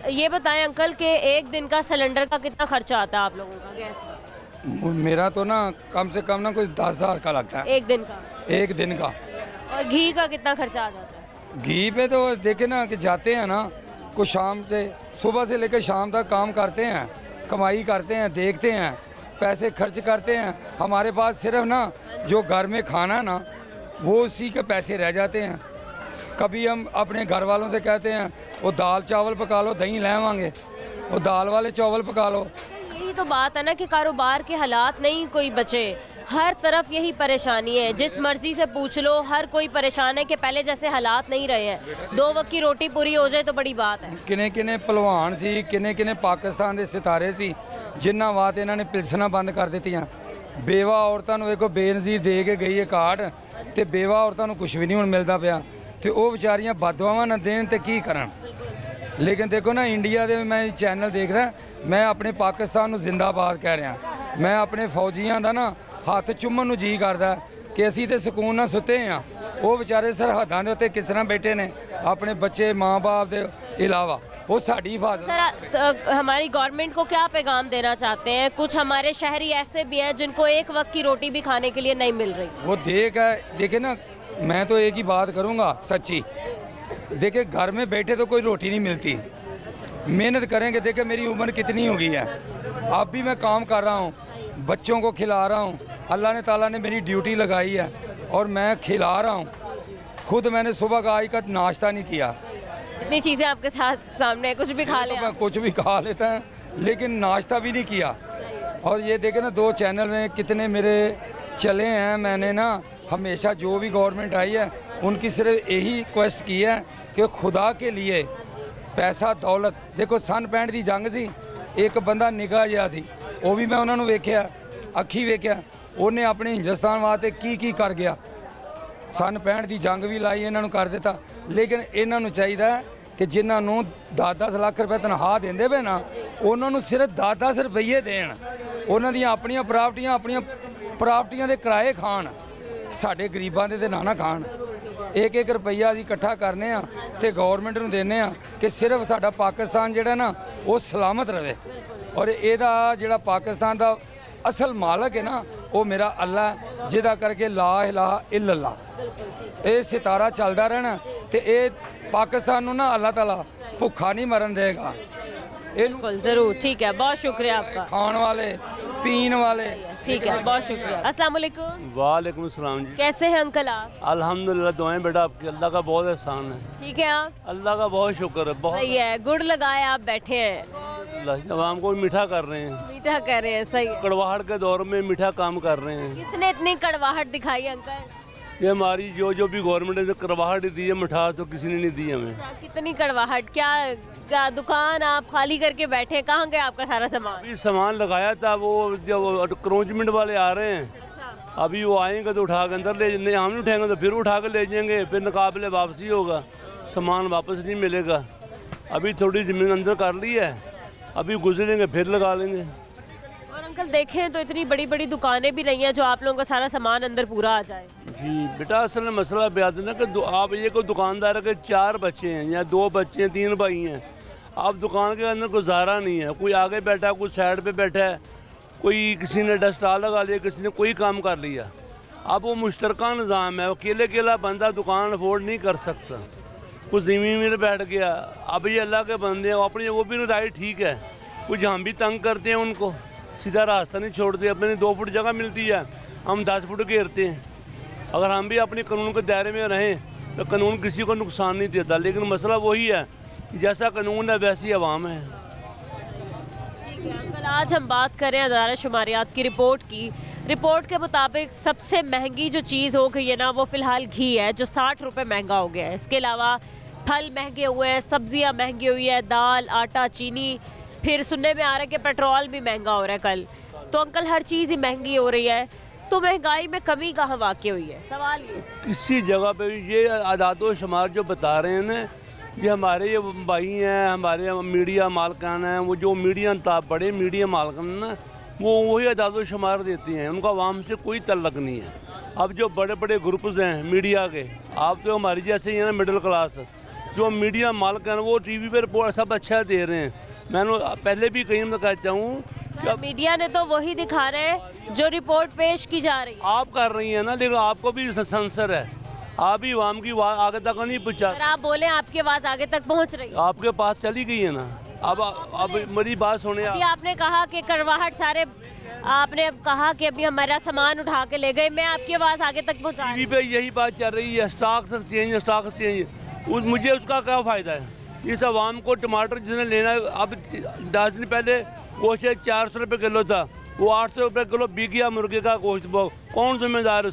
ये बताएं अंकल कि एक दिन का सिलेंडर का कितना खर्चा आता है आप लोगों का गैस का? मेरा तो ना कम से कम ना कोई 10,000 का लगता है एक दिन का? एक दिन का। और घी का कितना खर्चा आ जाता है? घी पे तो देखे ना कि जाते हैं ना, कुछ शाम से सुबह से लेकर शाम तक काम करते हैं, कमाई करते हैं, देखते हैं, पैसे खर्च करते हैं। हमारे पास सिर्फ ना जो घर में खाना ना वो उसी के पैसे रह जाते हैं। कभी हम अपने घर वालों से कहते हैं वो दाल चावल पका लो, दही ले आवांगे, वो दाल वाले चावल पका लो। यही तो बात है ना कि कारोबार के हालात नहीं कोई बचे, हर तरफ यही परेशानी है। जिस मर्जी से पूछ लो हर कोई परेशान है कि पहले जैसे हालात नहीं रहे हैं। 2 वक्त की रोटी पूरी हो जाए तो बड़ी बात है। किने किने पहलवान सी, किने किने पाकिस्तान के सितारे सी जिन्हां वास्ते इन्हां ने पिलसना बंद कर दित्तियां। बेवा औरतां नूं वेखो बेनज़ीर दे के गई है कार्ड, तो बेवा औरतां नूं कुछ भी नहीं हुण मिलदा पिया, तो वो बेचारियां बददुआवां ना देण ते की करन। लेकिन देखो ना इंडिया दे मैं चैनल देख रहा, मैं अपने पाकिस्तान नूं जिंदाबाद कह रहा। मैं अपने फौजियां दा ना हत्थ चुम्मन नूं जी करदा कि असीं ते सकून नाल सुते हाँ, वो बेचारे सरहदां दे उत्ते किस तरह बैठे ने अपने बच्चे माँ बाप दे इलावा, वो साड़ी हिफाजत। सर तो हमारी गवर्नमेंट को क्या पैगाम देना चाहते हैं? कुछ हमारे शहरी ऐसे भी हैं जिनको एक वक्त की रोटी भी खाने के लिए नहीं मिल रही। वो देखे ना, मैं तो एक ही बात करूँगा सच्ची, देखे घर में बैठे तो कोई रोटी नहीं मिलती, मेहनत करेंगे। देखे मेरी उम्र कितनी हो गई है, अब भी मैं काम कर रहा हूँ, बच्चों को खिला रहा हूँ, अल्लाह ने ताला ने मेरी ड्यूटी लगाई है और मैं खिला रहा हूँ। खुद मैंने सुबह का आज का नाश्ता नहीं किया। इतनी चीज़ें आपके साथ सामने, कुछ भी खा तो लें मैं कुछ भी खा लेता है, लेकिन नाश्ता भी नहीं किया। और ये देखे ना 2 चैनल में कितने मेरे चले हैं। मैंने ना हमेशा जो भी गवर्नमेंट आई है उनकी सिर्फ यही रिक्वेस्ट की है कि खुदा के लिए पैसा दौलत, देखो सन 65 की जंग सी, एक बंदा निगाह जिहा सी, ਉਹ ਵੀ ਮੈਂ ਉਹਨਾਂ ਨੂੰ ਵੇਖਿਆ, ਅੱਖੀ ਵੇਖਿਆ। ਉਹਨੇ ਆਪਣੇ ਹਿੰਦੁਸਤਾਨ ਵਾਸਤੇ ਕੀ ਕਰ ਗਿਆ। ਸੰਨ 65 ਦੀ ਜੰਗ ਵੀ ਲਾਈ, ਇਹਨਾਂ ਨੂੰ ਕਰ ਦਿੱਤਾ। ਲੇਕਿਨ ਇਹਨਾਂ ਨੂੰ ਚਾਹੀਦਾ ਕਿ ਜਿਨ੍ਹਾਂ ਨੂੰ 10-10 ਲੱਖ ਰੁਪਏ ਤਨਖਾਹ ਦਿੰਦੇ ਪਏ ਨਾ, ਉਹਨਾਂ ਨੂੰ ਸਿਰਫ 10-10 ਰੁਪਈਏ ਦੇਣ। ਉਹਨਾਂ ਦੀਆਂ ਆਪਣੀਆਂ ਪ੍ਰਾਪਰਟੀਆਂ ਦੇ ਕਿਰਾਏ ਖਾਣ, ਸਾਡੇ ਗਰੀਬਾਂ ਦੇ ਤੇ ਨਾ ਖਾਣ। ਇੱਕ ਰੁਪਈਆ ਅਸੀਂ ਇਕੱਠਾ ਕਰਨੇ ਆ ਤੇ ਗਵਰਨਮੈਂਟ ਨੂੰ ਦਿੰਨੇ ਆ ਕਿ ਸਿਰਫ ਸਾਡਾ ਪਾਕਿਸਤਾਨ ਜਿਹੜਾ ਨਾ ਉਹ ਸਲਾਮਤ ਰਵੇ। ਔਰ ਇਹਦਾ ਜਿਹੜਾ ਪਾਕਿਸਤਾਨ ਦਾ ਅਸਲ ਮਾਲਕ ਹੈ ਨਾ, ਉਹ ਮੇਰਾ ਅੱਲਾ, ਜਿਹਦਾ ਕਰਕੇ ਲਾ ਇਲਾਹਾ ਇल्लल्लाह ਇਹ ਸਿਤਾਰਾ ਚੱਲਦਾ ਰਹਿਣਾ। ਤੇ ਇਹ ਪਾਕਿस्तान ਨੂੰ ना अल्लाह ताला भुखा नहीं मरन देगा। बिल्कुल जरूर, ठीक है, बहुत शुक्रिया आपका। खाने वाले पीने वाले, ठीक है, बहुत शुक्रिया। अस्सलाम वालेकुम। वालेकुम सलाम जी। कैसे हैं अंकल आप? अल्हम्दुलिल्लाह, दुआएं बेटा आपकी, अल्लाह का बहुत एहसान है। ठीक है आप? अल्लाह का बहुत शुक्र है, बहुत। सही है, गुड़ लगाए आप बैठे हैं, आवाम को मीठा कर रहे हैं, मीठा कर रहे हैं। सही है। कड़वाहट के दौर में मीठा काम कर रहे हैं। किसने इतनी कड़वाहट दिखाई अंकल? ये हमारी जो भी गवर्नमेंट ने करवाहट दी है, मिठास तो किसी ने नहीं दी हमें। अच्छा, कितनी कड़वाहट? क्या दुकान आप खाली करके बैठे, कहाँ गया आपका सारा सामान? अभी सामान लगाया था, वो जब क्रोचमेंट वाले आ रहे हैं, अभी वो आएंगे तो उठा के अंदर ले, नहीं हम नहीं उठाएंगे तो फिर उठा के ले जाएंगे, फिर नकाबले वापसी होगा, सामान वापस नहीं मिलेगा। अभी थोड़ी ज़मीन अंदर कर ली है, अभी गुजरेंगे फिर लगा लेंगे। और अंकल देखें तो इतनी बड़ी बड़ी दुकानें भी नहीं है जो आप लोगों का सारा सामान अंदर पूरा आ जाए। जी बेटा, असल में मसला बेहद है ना कि आप ये कोई दुकानदार है कि 4 बच्चे हैं या 2 बच्चे हैं, 3 भाई हैं, आप दुकान के अंदर गुजारा नहीं है। कोई आगे बैठा है, कोई साइड पे बैठा है, कोई किसी ने डस्टॉल लगा लिया, किसी ने कोई काम कर लिया। अब वो मुश्तरका निज़ाम है, अकेला बंदा दुकान अफोर्ड नहीं कर सकता, कुछ ज़मीन में बैठ गया। अब ये अल्लाह के बंदे हैं, अपनी वो भी राय ठीक है, कुछ हम भी तंग करते हैं उनको, सीधा रास्ता नहीं छोड़ते। अपने 2 फुट जगह मिलती है, हम 10 फुट घेरते हैं। अगर हम भी अपने कानून के दायरे में रहें तो कानून किसी को नुकसान नहीं देता, लेकिन मसला वही है, जैसा कानून है वैसी आवाम है। ठीक है अंकल, आज हम बात करें अदारा शुमारियात की रिपोर्ट की। रिपोर्ट के मुताबिक सबसे महंगी जो चीज़ हो गई है ना, वो फ़िलहाल घी है, जो 60 रुपये महंगा हो गया है। इसके अलावा फल महंगे हुए हैं, सब्जियां महंगी हुई है, दाल, आटा, चीनी, फिर सुनने में आ रहा है कि पेट्रोल भी महंगा हो रहा है कल। तो अंकल हर चीज़ ही महंगी हो रही है, तो महंगाई में कमी कहाँ वाक़ई हुई है? सवाल ये किसी जगह पे भी ये आदादो शुमार जो बता रहे हैं ना, ये हमारे ये भाई हैं, हमारे मीडिया मालकान हैं, वो जो बड़े मीडिया मालकान ना, वो वही आदादो शुमार देती हैं, उनका आवाम से कोई तल्लक नहीं है। अब जो बड़े बड़े ग्रुप्स हैं मीडिया के, आप तो हमारी जैसे ही हैं ना, मिडिल क्लास, जो मीडिया मालकान वो TV पर रिपोर्ट सब अच्छा दे रहे हैं। मैंने पहले भी कहीं मैं कहता हूँ, मीडिया ने तो वही दिखा रहे हैं जो रिपोर्ट पेश की जा रही है। आप कर रही हैं ना, लेकिन आपको भी सेंसर है, आप ही आवाम की आवाज़ आगे तक नहीं पहुँचा। अगर आप बोले आपकी आवाज़ आगे तक पहुँच रही है, आपके पास चली गई है ना। अब मेरी बात सुने। अभी आपने कहा कि करवाहट सारे, आपने कहा कि अभी हमारा सामान उठा के ले गए, मैं आपकी आवाज़ आगे तक पहुँचा रही TV पे यही बात चल रही है, स्टॉक एक्सचेंज, मुझे उसका क्या फ़ायदा है? इस आवाम को टमाटर जिसने लेना है, अब 10 दिन पहले गोश्त 400 रुपये किलो था, वो 800 रुपये किलो बिक गया मुर्गे का गोश्त। कौन जिम्मेदार है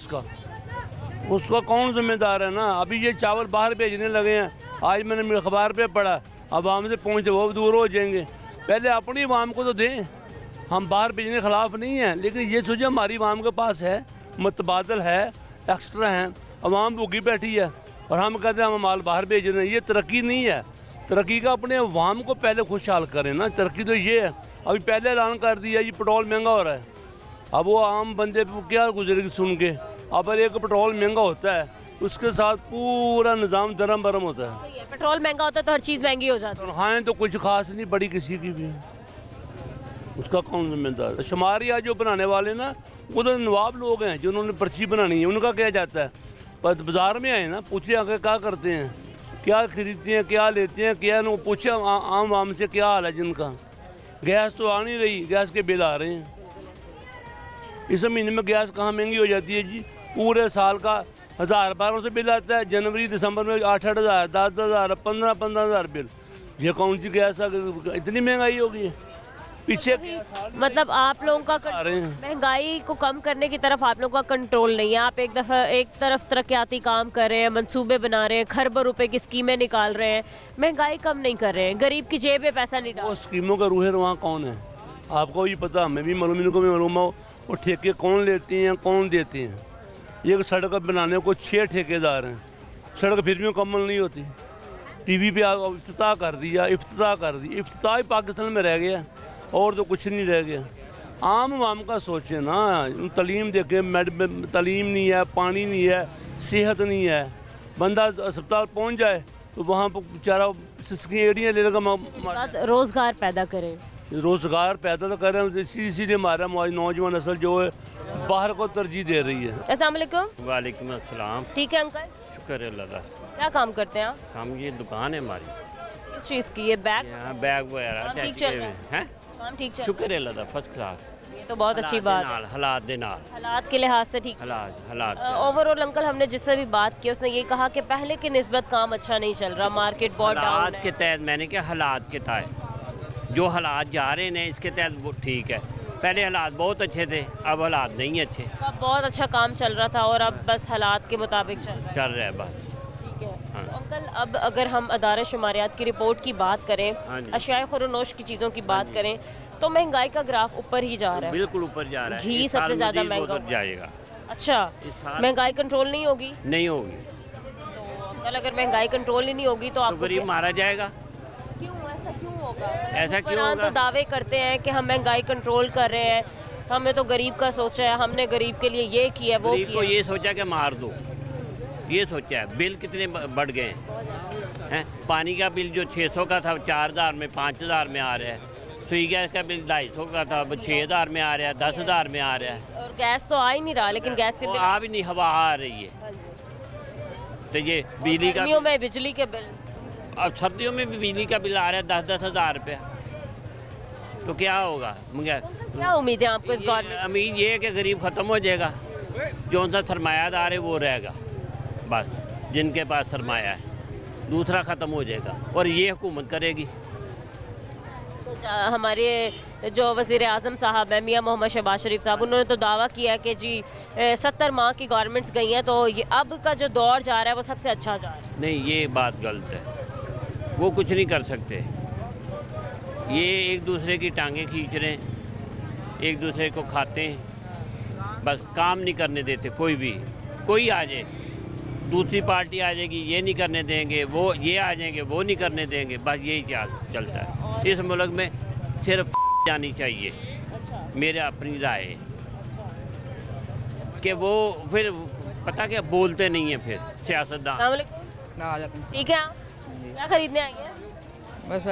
उसका कौन जिम्मेदार है ना। अभी ये चावल बाहर भेजने लगे हैं, आज मैंने अखबार पे पढ़ा, आवाम से पहुँचे वो दूर हो जाएंगे। पहले अपनी आवाम को तो दें, हम बाहर भेजने के ख़िलाफ़ नहीं हैं, लेकिन ये सोचिए हमारी आवाम के पास है, मुतबादल है, एक्स्ट्रा है, आवाम भूखी बैठी है और हम कहते हैं हम माल बाहर भेज रहे हैं। ये तरक्की नहीं है। तरक्की का अपने अवाम को पहले खुशहाल करें ना। तरक्की तो ये है, अभी पहले ऐलान कर दिया ये पेट्रोल महंगा हो रहा है, अब वो आम बंदे पे क्या गुजरेगी सुन के। अब अगर एक पेट्रोल महंगा होता है, उसके साथ पूरा निज़ाम दरम बरम होता है। सही है, पेट्रोल महंगा होता है तो हर चीज़ महंगी हो जाती है। तनख्वाहें तो कुछ खास नहीं बढ़ी किसी की भी, उसका कौन जिम्मेदार है? शुमारिया जो बनाने वाले ना, वो तो नवाब लोग हैं जिन्होंने पर्ची बनानी है, उनका क्या जाता है। पर बाज़ार में आए ना, पूछे आके क्या करते हैं, क्या खरीदते हैं, क्या लेते हैं, क्या न पूछे आम आम से क्या हाल है जिनका। गैस तो आ नहीं रही, गैस के बिल आ रहे हैं। इस महीने में गैस कहाँ महंगी हो जाती है जी, पूरे साल का 1000-1200 से बिल आता है, जनवरी दिसंबर में 8-8 हज़ार, 10-10 हज़ार, 15-15 हज़ार बिल। ये कौन सी गैस इतनी महंगाई हो गई है पीछे। मतलब आप लोगों का महंगाई को कम करने की तरफ आप लोगों का कंट्रोल नहीं है। आप एक तरफ तरक्याती काम कर रहे हैं, मंसूबे बना रहे हैं, खरबों रुपए की स्कीमें निकाल रहे हैं, महंगाई कम नहीं कर रहे हैं, गरीब की जेब में पैसा नहीं डाल। वो स्कीमों का रूह रवां कौन है? आपको भी पता, हमें भी मालूम, इनको भी मालूम हो वो ठेके कौन लेते हैं कौन देते हैं। एक सड़क बनाने को 6 ठेकेदार हैं, सड़क फिर भी मुकम्मल नहीं होती। टीवी पे इफ्तिताह कर दिया, इफ्तिताह ही पाकिस्तान में रह गया और तो कुछ नहीं रह गया। आम आवाम का सोचें ना, तालीम देखें, तालीम नहीं है, पानी नहीं है, सेहत नहीं है। बंदा अस्पताल पहुंच जाए तो वहाँ पर बेचारा सिसकी एड़ियाँ ले लगा। रोज़गार पैदा करें, रोज़गार पैदा तो कर रहे हैं, इसीलिए हमारा नौजवान नस्ल जो है बाहर को तरजीह दे रही है। अस्सलाम वालेकुम। वालेकुम अस्सलाम। ठीक है अंकल, शुक्र है अल्लाह का। क्या काम करते हैं आप? हम ये दुकान है हमारी, किस चीज़ की? ये बैग? यहाँ बैग वगैरह काम ठीक चल रहा है? हैं। काम ठीक चल शुक्र है अल्लाह का, फर्स्ट क्लास। ये तो बहुत अच्छी बात है। हालात दे नाल, हालात के लिहाज से ठीक। हालात ओवरऑल अंकल हमने जिससे भी बात की उसने ये कहा कि पहले की निस्बत काम अच्छा नहीं चल रहा, मार्केट बहुत डाउन हालात है। के तहत, मैंने क्या हालात के तहत जो हालात जा रहे हैं इसके तहत वो ठीक है। पहले हालात बहुत अच्छे थे, अब हालात नहीं अच्छे। अब बहुत अच्छा काम चल रहा था और अब बस हालात के मुताबिक चल रहा है। बस। ठीक है। हाँ। तो अंकल अब अगर हम अदारे शुमारियात की रिपोर्ट की बात करें, हाँ जी। अशियाए खुरोनोश की चीज़ों की बात करें तो महंगाई का ग्राफ ऊपर ही जा रहा है। बिल्कुल ऊपर जा रहा है। घी इस साल सबसे ज़्यादा मज़ीद महंगा ऊपर जाएगा। अच्छा, इस साल महंगाई कंट्रोल नहीं होगी? नहीं होगी तो अंकल अगर महंगाई कंट्रोल ही नहीं होगी तो तो आपको गरीब मारा जाएगा। क्यों ऐसा क्यों होगा? ऐसा क्यों हुक्मरान होगा? तो दावे करते हैं कि हम महंगाई कंट्रोल कर रहे हैं, हमने तो गरीब का सोचा है, हमने गरीब के लिए ये किया वो गरीब को किया। ये सोचा कि मार दो, ये सोचा है। बिल कितने बढ़ गए हैं। पानी का बिल जो 600 का था 4000 में 5000 में आ रहा है। सुई गैस का बिल 250 का था अब 6000 में आ रहा है, 10000 में आ रहा है। और गैस तो आ ही नहीं रहा, लेकिन गैस के वो बिल आ भी नहीं, हवा आ रही है। तो ये बिजली का, गर्मियों में बिजली के बिल, अब सर्दियों में भी बिजली का बिल आ रहा है 10-10 हज़ार रुपया। तो क्या होगा? क्या उम्मीद है आपको इस गवर्नमेंट? उम्मीद ये है कि गरीब ख़त्म हो जाएगा, जो उनका सरमायादार है वो रहेगा, बस जिनके पास सरमाया है। दूसरा ख़त्म हो जाएगा और ये हुकूमत करेगी। तो हमारे जो वज़ीर आज़म साहब हैं मियाँ मोहम्मद शहबाज शरीफ साहब, उन्होंने तो दावा किया कि जी 70 माह की गवर्नमेंट्स गई हैं तो ये अब का जो दौर जा रहा है वो सबसे अच्छा जा रहा है। नहीं, ये बात गलत है, वो कुछ नहीं कर सकते। ये एक दूसरे की टांगें खींच रहे हैं, एक दूसरे को खाते हैं, बस काम नहीं करने देते। कोई भी कोई आ जाए, दूसरी पार्टी आ जाएगी, ये नहीं करने देंगे, वो ये आ जाएंगे, वो नहीं करने देंगे, बस यही चलता है। इस मुल्क में सिर्फ जानी चाहिए, मेरे अपनी राय है कि वो फिर पता क्या बोलते नहीं है फिर सियासतदान। ठीक है, आप क्या खरीदने आई हैं? बस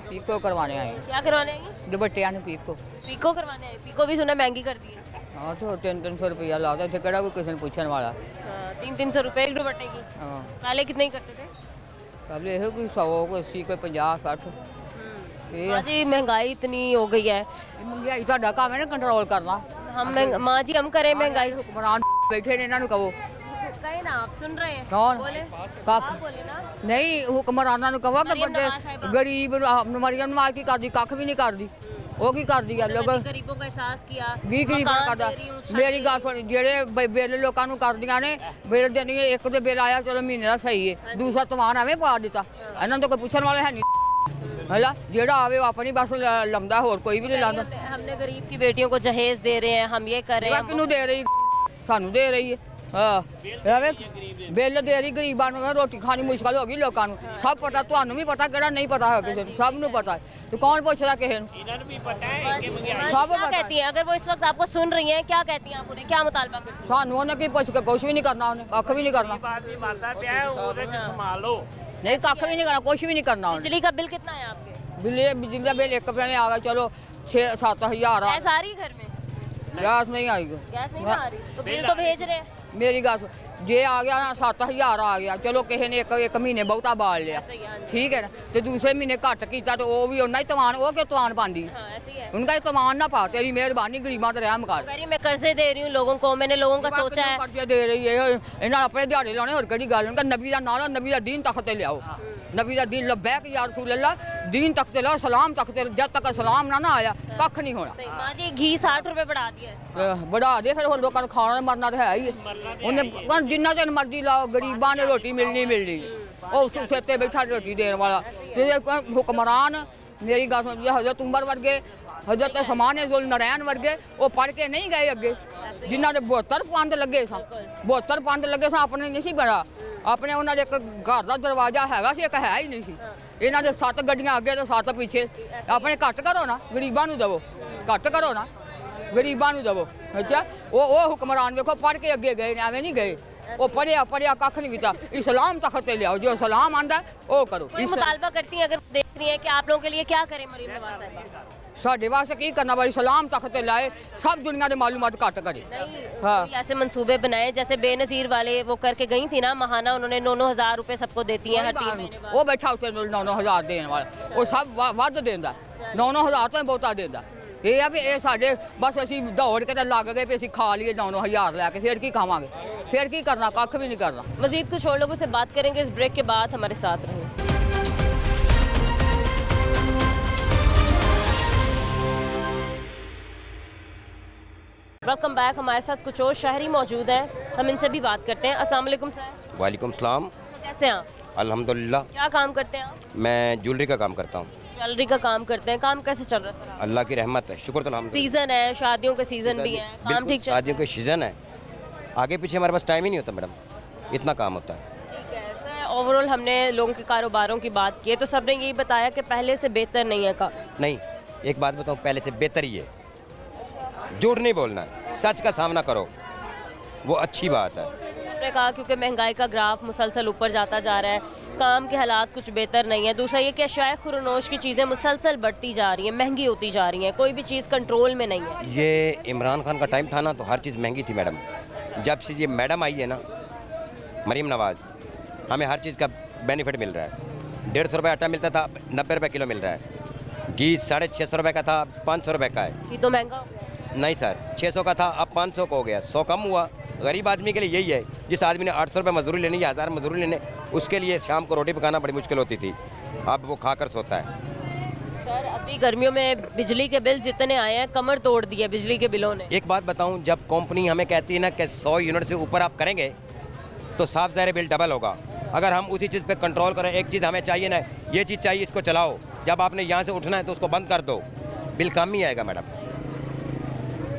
पीको करवाने आए हैं। क्या करवाने आई हैं? दुपट्टे आने पीको। पीको करवाने आई? पीको भी सुना महंगी कर दी है। हाँ तो 300 रुपया लाता थे, कड़ा कोई किसी ने पूछने वाला। 300 रुपए एक दुपट्टे की। हाँ पहले कितने ही करते थे? पहले ये कोई 100 कोई 80 कोई 50 60। माँ जी महंगाई इतनी हो गई है, महंगाई ਤੁਹਾਡਾ काम है ना कंट्रोल करना। माँ जी हम करें महंगाई? हुक्मरान बैठे ने इन्हां नूं कहो। कहे ना, आप सुन रहे हैं? कौन? बोले कख आप बोले ना। नहीं हुक्मरानां नूं कहो कि मरियम बंदे नवाज़ साहिबा। गरीब मरियम नवाज़ की करदी, कख भी नहीं करदी। ਉਹ ਕੀ ਕਰਦੀ ਆ ਲੋਕ गरीबों का एहसास किया, ਵੀ ਗਰੀਬਾਂ मकान ਕਰਦਾ। दे रही हूँ, छत ਮੇਰੀ दे ਗੱਲ ਸੁਣ, ਜਿਹੜੇ ਬਿੱਲ ਲੋਕਾਂ ਨੂੰ ਕਰਦੀਆਂ ਨੇ, ਬਿੱਲ ਦੇਣੀ ਇੱਕ ਦੇ ਬਿੱਲ ਆਇਆ ਚਲੋ ਮਹੀਨੇ ਦਾ ਸਹੀ ਹੈ, ਦੂਸਰਾ ਤਮਾਨ ਐਵੇਂ ਪਾ ਦਿੱਤਾ। ਇਹਨਾਂ ਨੂੰ ਤਾਂ ਕੋਈ ਪੁੱਛਣ ਵਾਲਾ ਹੈ ਨਹੀਂ। ਹੈਲਾ ਜਿਹੜਾ ਆਵੇ ਉਹ ਆਪਣੀ ਬਸ ਲੰਮਦਾ, ਹੋਰ ਕੋਈ ਵੀ ਨਹੀਂ ਲਾਉਂਦਾ। हमने गरीब की बेटियों को जहेज दे रहे हैं, हम ये कर रहे हैं, हम ਕਿਹਨੂੰ ਦੇ ਰਹੀ? ਸਾਨੂੰ ਦੇ ਰਹੀ ਹੈ। ਹਾਂ ਐਵੇਂ ਬਿੱਲ ਦੇ ਰਹੀ, ਗਰੀਬਾਂ ਨੂੰ ਰੋਟੀ ਖਾਣੀ ਮੁਸ਼ਕਲ ਹੋ ਗਈ ਲੋਕਾਂ ਨੂੰ। ਸਭ ਪਤਾ, ਤੁਹਾਨੂੰ ਵੀ ਪਤਾ, ਕਿਹੜਾ ਨਹੀਂ ਪਤਾ ਹੈ ਕਿਸੇ ਨੂੰ, ਸਭ ਨੂੰ ਪਤਾ ਹੈ। ਤੇ ਕੌਣ ਪੁੱਛਦਾ ਕਿਸੇ ਨੂੰ? सब क्या कहती हैं? अगर वो इस वक्त आपको सुन रही हैं, क्या कहती हैं आप उन्हें, क्या मुतालबा करती हैं? ਸਾਨੂੰ ਉਹਨੇ ਕੀ ਪੁੱਛ ਕੇ ਕੁਛ ਵੀ ਨਹੀਂ ਕਰਨਾ, ਉਹਨੇ ਕੱਖ ਵੀ ਨਹੀਂ ਕਰਨਾ। ਨਹੀਂ ਕੱਖ ਵੀ ਨਹੀਂ ਕਰਨਾ, ਕੁਛ ਵੀ ਨਹੀਂ ਕਰਨਾ ਉਹਨੇ। बिजली का बिल कितना है आपके? बिजली का बिल एक महीने आ गया, चलो 6-7 हज़ार आ। गैस आ रही है घर में? गैस नहीं आई। गैस नहीं ना आ रही तो बिल तो भेज रहे हैं। मेरी गल सुन, जे आ गया ना 7,000 आ गया, चलो किसी ने एक महीने बहुता बाल लिया, ऐसे ही, हाँ जी। ठीक है ना। तो दूसरे महीने घट किया तो वो भी उन्ना ही तवान, वो क्यों तवान पाती? हाँ ऐसे ही है। उनका तवान ना पा, तेरी मेहरबानी गरीबां ते रहम कर। कह रही मैं कर्जे दे रही हूँ लोगों को, मैंने लोगों का सोचा है। कर्जे दे रही है, इन्हें अपने दिहाड़े लाने, और कड़ी गल उनका नबी का नाम, नबी का दीन तख्त ते लियाओ, नबी का दीन लब्बैक या रसूल अल्लाह, दीन तख्त ते लाओ, सलाम तख्त ते, जब तक सलाम ना आया कख नहीं होना। सही। माँ जी घी 60 रुपए बढ़ा दिया है। बढ़ा दे फिर लोगों को खाना मरना तो है ही। उन्हें जिन्ना चर मर्जी लाओ, गरीबां ने रोटी मिलनी मिलनी, और सिर ते बैठा रोटी देने वाला। तो हुक्मरान मेरी गल सुन, हजरत उमर वर्गे हजरत समान जुल नारायण वर्गे वो पढ़ के नहीं गए अगे जिन्हों ने 72 पंद लगे सन 72 पंद लगे सन अपने नहीं सी बड़ा अपने उन्होंने एक घर का दरवाजा हैगा सी एक है ही नहीं सी इन्हों ने 7 गड्डियां अगे तो 7 पीछे अपने घट करो ना गरीबों को दवो घट करो ना गरीबों को दवो अच्छा वो हुक्मरान देखो पढ़ के अगे गए एवं नहीं गए वो पढ़िया पढ़िया कख नहीं किया इस्लाम तखत ते लियाओ जो इस्लाम आंदा वो करो कोई मुतालबा करती हैं अगर देख रही हैं कि आप लोगों के लिए क्या करें मरीम नवाज साहिबा? साढ़े वास्ते की करना भाई इस्लाम तखत ते लाए सब दुनिया की मालूमात घट करे हाँ कोई ऐसे मंसूबे बनाए जैसे बेनज़ीर वाले वो करके गई थी ना महाना उन्होंने 9-9 हज़ार रुपए सबको देती हैं हर 3 महीने बाद। वो बैठा उसे 9-9 हज़ार देने वाला वो सब वध देंदा 9-9 हज़ार तो बहुता देंदा ये है भी ये साढ़े बस असी दौड़ के लग गए भी असी खा लिए 9-9 हज़ार लैके फिर की खावांगे फिर की करना कख भी नहीं करना। मजीद कुछ और लोगों से बात करेंगे इस ब्रेक के बाद हमारे साथ रहें। Welcome back. हमारे साथ कुछ और शहरी मौजूद हैं हम इनसे भी बात करते हैं। अस्सलाम वालेकुम सर। वालेकुम सलाम। कैसे हैं आप? अल्हम्दुलिल्लाह। क्या काम करते हैं आप? मैं ज्वेलरी का काम करता हूँ। ज्वेलरी का काम करते हैं। काम कैसे चल रहा है सर? अल्लाह की रहमत है शुक्र तो अल्हम्दुलिल्लाह। सीजन है शादियों के सीजन भी है काम बिल्कुल, ठीक चल शादियों के सीज़न है आगे पीछे हमारे पास टाइम ही नहीं होता मैडम इतना काम होता है। ठीक है सर। ओवरऑल हमने लोगों के कारोबारों की बात की है तो सबने यही बताया कि पहले से बेहतर नहीं है का। नहीं एक बात बताऊँ पहले से बेहतर ही है झूठ नहीं बोलना सच का सामना करो वो अच्छी बात है। आपने कहा क्योंकि महंगाई का ग्राफ मुसलसल ऊपर जाता जा रहा है काम के हालात कुछ बेहतर नहीं है। दूसरा ये कि अशाए खुरनोश की चीज़ें मुसलसल बढ़ती जा रही हैं महंगी होती जा रही हैं कोई भी चीज़ कंट्रोल में नहीं है। ये इमरान खान का टाइम था ना तो हर चीज़ महंगी थी मैडम जब से ये मैडम आई है ना मरीम नवाज़ हमें हर चीज़ का बेनिफिट मिल रहा है। 150 रुपये आटा मिलता था 90 रुपये किलो मिल रहा है घी 650 रुपये का था 500 रुपये का है। ये तो महंगा हो गया। नहीं सर 600 का था अब 500 का हो गया 100 कम हुआ। गरीब आदमी के लिए यही है जिस आदमी ने 800 रुपये मजदूरी लेनी या 1000 मजदूरी लेने उसके लिए शाम को रोटी पकाना बड़ी मुश्किल होती थी अब वो खाकर सोता है। सर अभी गर्मियों में बिजली के बिल जितने आए हैं कमर तोड़ दी है बिजली के बिलों ने। एक बात बताऊं जब कंपनी हमें कहती है ना कि 100 यूनिट से ऊपर आप करेंगे तो साफ ज़ाहिर बिल डबल होगा। अगर हम उसी चीज़ पे कंट्रोल करें एक चीज़ हमें चाहिए ना ये चीज़ चाहिए इसको चलाओ जब आपने यहाँ से उठना है तो उसको बंद कर दो बिल कम ही आएगा मैडम।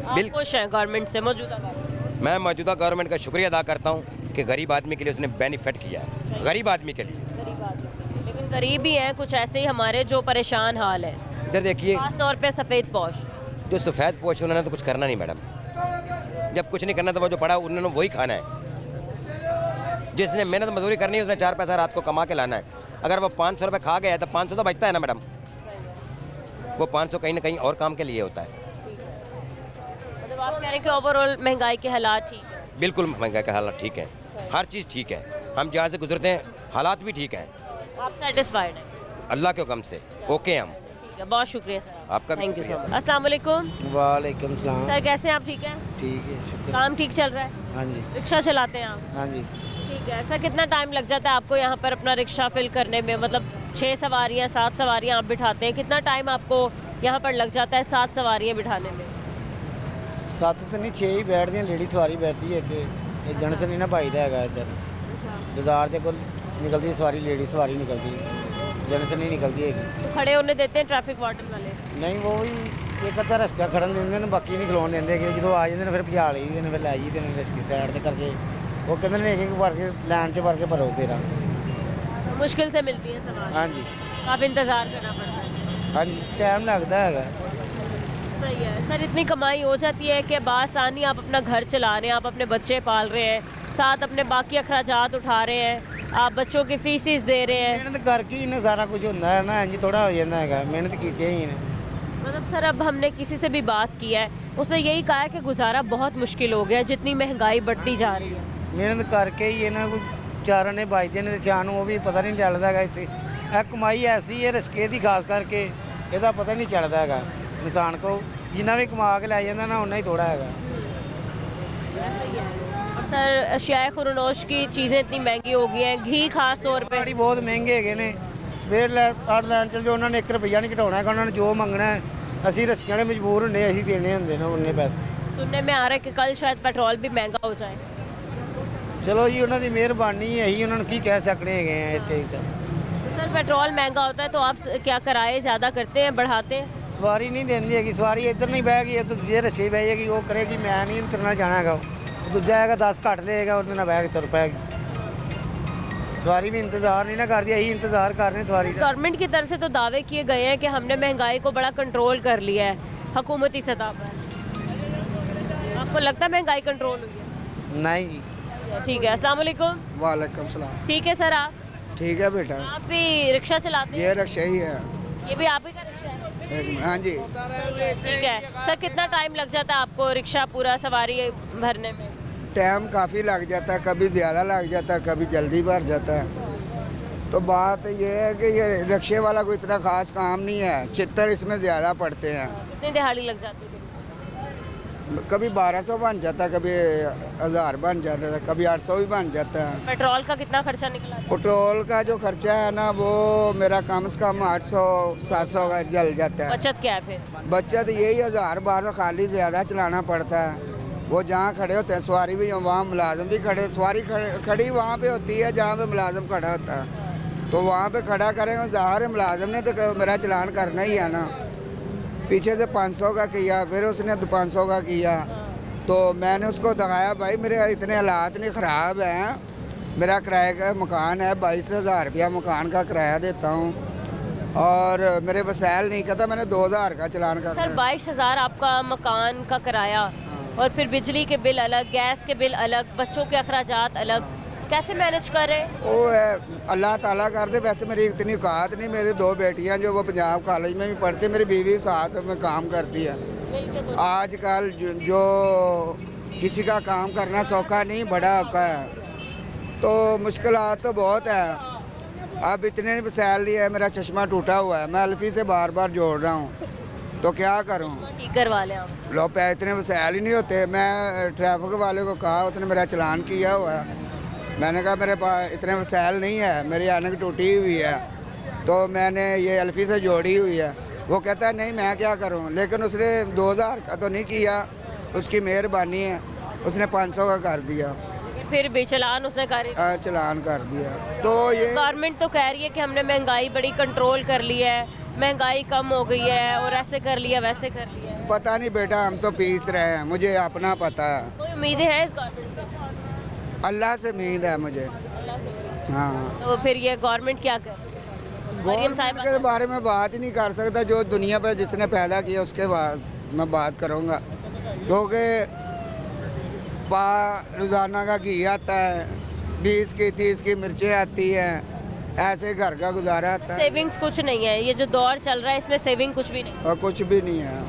बिल खुश हैं गवर्नमेंट से मौजूदा गवर्नमेंट? मैं मौजूदा गवर्नमेंट का शुक्रिया अदा करता हूँ कि गरीब आदमी के लिए उसने बेनिफिट किया है गरीब आदमी के लिए। गरीब आदमी लेकिन गरीब ही हैं कुछ ऐसे ही हमारे जो परेशान हाल है। इधर देखिए खास तौर पे सफ़ेद पोश जो सफ़ेद पोश उन्होंने तो कुछ करना नहीं मैडम जब कुछ नहीं करना तो वो जो पड़ा उन्होंने वही खाना है। जिसने मेहनत मजदूरी करनी है उसने 4 पैसा रात को कमा के लाना है। अगर वो 500 रुपये खा गया है तो 500 तो बचता है ना मैडम वो 500 कहीं ना कहीं और काम के लिए होता है। मतलब आप कह रहे हैं कि ओवरऑल महंगाई के हालात ठीक है? बिल्कुल महंगाई का हालात ठीक है हर चीज़ ठीक है हम जहाँ से गुजरते हैं हालात भी ठीक हैं। आप सेटिस्फाइड हैं? अल्लाह के हुक्म से ओके हम। ठीक है बहुत शुक्रिया सर आपका भी थैंक यू सो शुक्रिया। मच। अस्सलाम वालेकुम। वालेकुम सलाम। सर कैसे हैं आप ठीक हैं? ठीक है शुक्र। काम ठीक चल रहा है? हाँ जी रिक्शा चलाते हैं आप? हाँ जी ठीक है। सर कितना टाइम लग जाता है आपको यहाँ पर अपना रिक्शा फिल करने में मतलब 6 सवारियाँ 7 सवारियाँ आप बिठाते हैं कितना टाइम आपको यहाँ पर लग जाता है 7 सवारियाँ बिठाने में? 7 तो नहीं 6 ही बैठदियां लेडी सवारी बैठती है कि जेंट्स नहीं ना भाई हैगा इधर बाजार के कोल निकलती सवारी लेडी सवारी निकलती जेंट्स नहीं निकलती है। तो खड़े होने देते हैं ट्रैफिक वार्डन वाले? नहीं वो भी एक अद्धा रस्का खड़न देंगे ने बाकी नहीं खलोन देंगे कि जो आ जाते हैं फिर भजा ली देने फिर लै जाते हैं रस्की साइड से करके वो कहते हैं एक भर के लाइन से भर के भरो तेरा। मुश्किल से मिलती है सवारी? हाँ जी आप इंतज़ार करना पड़ता है? हाँ जी टाइम लगता है। सही है सर। इतनी कमाई हो जाती है कि बासानी आप अपना घर चला रहे हैं आप अपने बच्चे पाल रहे हैं साथ अपने बाकी अखराजात उठा रहे हैं आप बच्चों की फीसिस दे रहे हैं। मेहनत करके ही ना सारा कुछ होता है ना इंज थोड़ा हो जाता है मेहनत की ही ने। मतलब सर अब हमने किसी से भी बात की है उसने यही कहा है कि गुजारा बहुत मुश्किल हो गया जितनी महंगाई बढ़ती जा रही है। मेहनत करके ही है ना कोई चार ने बजते हैं चार वो भी पता नहीं चलता है इस कमाई ऐसी है रिस्के की खास करके ਇਹਦਾ पता नहीं चलता है इंसान को जिन्ना भी कमा के लै जाता ना उन्ना ही थोड़ा है। सर अशियाए खुरनोश की चीज़ें इतनी महंगी हो गई हैं घी खास तौर पे गाड़ी बहुत महंगे है ने स्पेयर लैन चल जो उन्होंने 1 रुपया नहीं घटाना है उन्होंने जो मंगना है असी रस्कियां वाले मजबूर होंगे असी देने होंगे ना उन्ने पैसे। सुनने में आ रहा है कि कल शायद पेट्रोल भी महंगा हो जाए। चलो जी उन्होंने मेहरबानी है यही उन्होंने की कह सकते हैं इस चीज़ का। तो सर पेट्रोल महंगा होता है तो आप क्या किराए ज़्यादा करते हैं बढ़ाते हैं? ਸਵਾਰੀ ਨਹੀਂ ਦਿੰਦੀ ਹੈਗੀ, ਸਵਾਰੀ ਇੱਧਰ ਨਹੀਂ ਬਹਿ ਗਈ, ਇੱਧਰ ਦੂਜੇ ਰਸਕੇ ਬਹਿ ਜਾਏਗੀ, ਉਹ ਕਰੇਗੀ ਮੈਂ ਨਹੀਂ ਤੁਰਨਾ ਜਾਣਾ ਹੈਗਾ, ਦੂਜਾ ਹੈਗਾ 10 ਘੱਟ ਦੇਗਾ, ਉਹਦੇ ਨਾਲ ਬਹਿ ਕੇ ਤੁਰ ਪੈਗੀ। सवारी भी इंतज़ार नहीं ना करती, यही इंतज़ार कर रहे हैं सवारी का। गवर्नमेंट की तरफ से तो दावे किए गए हैं कि हमने महंगाई को बड़ा कंट्रोल कर लिया है हुकूमती सतह पर। आपको लगता है महंगाई कंट्रोल हुई है? नहीं। ठीक है, अस्सलाम वालेकुम। वालेकुम सलाम। ठीक है सर, आप ठीक है बेटा। आप भी रिक्शा चलाते हैं? ये रिक्शा ही है। ये भी आप ही का रिक्शा है? हाँ जी। ठीक है सर, कितना टाइम लग जाता है आपको रिक्शा पूरा सवारी भरने में? टाइम काफ़ी लग जाता है, कभी ज़्यादा लग जाता है, कभी जल्दी भर जाता है। तो बात ये है कि ये रिक्शे वाला कोई इतना ख़ास काम नहीं है, चित्तर इसमें ज़्यादा पड़ते हैं। कितनी दिहाड़ी लग जाती है? कभी 1200 बन जाता है, कभी 1000 बन जाता है, कभी 800 भी बन जाता है। पेट्रोल का कितना खर्चा निकला? पेट्रोल का जो खर्चा है ना वो मेरा कम से कम 800-700 का जल जाता है। बचत क्या है फिर? बचत यही 1000-1200 खाली ज़्यादा चलाना पड़ता है। वो जहाँ खड़े होते हैं सवारी भी, वहाँ मुलाजम भी खड़े, सवारी खड़ी वहाँ पे होती है जहाँ पे मुलाजम खड़ा होता है, तो वहाँ पे खड़ा करेंगे, ज़ाहिर है मुलाजम ने तो मेरा चलान करना ही है ना। पीछे से 500 का किया, फिर उसने 500 का किया, तो मैंने उसको दिखाया भाई मेरे इतने हालात नहीं ख़राब हैं, मेरा किराए का मकान है, 22,000 रुपया मकान का किराया देता हूँ और मेरे वसाइल नहीं कहता, मैंने 2000 का चलान कर। सर 22,000 आपका मकान का किराया और फिर बिजली के बिल अलग, गैस के बिल अलग, बच्चों के अखराजात अलग, कैसे मैनेज कर रहे हैं? वो है अल्लाह ताला कर दे। वैसे मेरी इतनी औकात नहीं, मेरी 2 बेटियां जो वो पंजाब कॉलेज में भी पढ़ती, मेरी बीवी साथ में काम करती है। आजकल जो किसी का काम करना सौखा नहीं, बड़ा औखा है, तो मुश्किलात तो बहुत है। अब इतने नहीं वसाइल लिए है, मेरा चश्मा टूटा हुआ है, मैं अल्फी से बार बार जोड़ रहा हूँ, तो क्या करूँ? ठीक करवा लें आप। लो पे इतने वसाइल ही नहीं होते। मैं ट्रैफिक वाले को कहा, उसने मेरा चलान किया हुआ है, मैंने कहा मेरे पास इतने वसाइल नहीं है, मेरी ऐनक टूटी हुई है, तो मैंने ये अल्फी से जोड़ी हुई है। वो कहता है नहीं मैं क्या करूं, लेकिन उसने 2000 का तो नहीं किया, उसकी मेहरबानी है, उसने 500 का कर दिया। फिर भी चलान उसने चलान कर दिया। तो ये गवर्नमेंट तो कह रही है कि हमने महंगाई बड़ी कंट्रोल कर ली है, महंगाई कम हो गई है और ऐसे कर लिया वैसे कर लिया। पता नहीं बेटा, हम तो पीस रहे हैं, मुझे अपना पता है। कोई उम्मीदें हैं इस गवर्नमेंट से? अल्लाह से उम्मीद है मुझे। हाँ, तो फिर ये गवर्नमेंट क्या कर? गवर्नमेंट के बारे में बात ही नहीं कर सकता, जो दुनिया पर जिसने पैदा किया उसके बाद मैं बात करूँगा, क्योंकि रोज़ाना का घी आता है, 20 की 30 की मिर्चें आती हैं, ऐसे घर का गुजारा आता है। सेविंग्स कुछ नहीं है, ये जो दौर चल रहा है इसमें सेविंग कुछ भी नहीं। और कुछ भी नहीं है।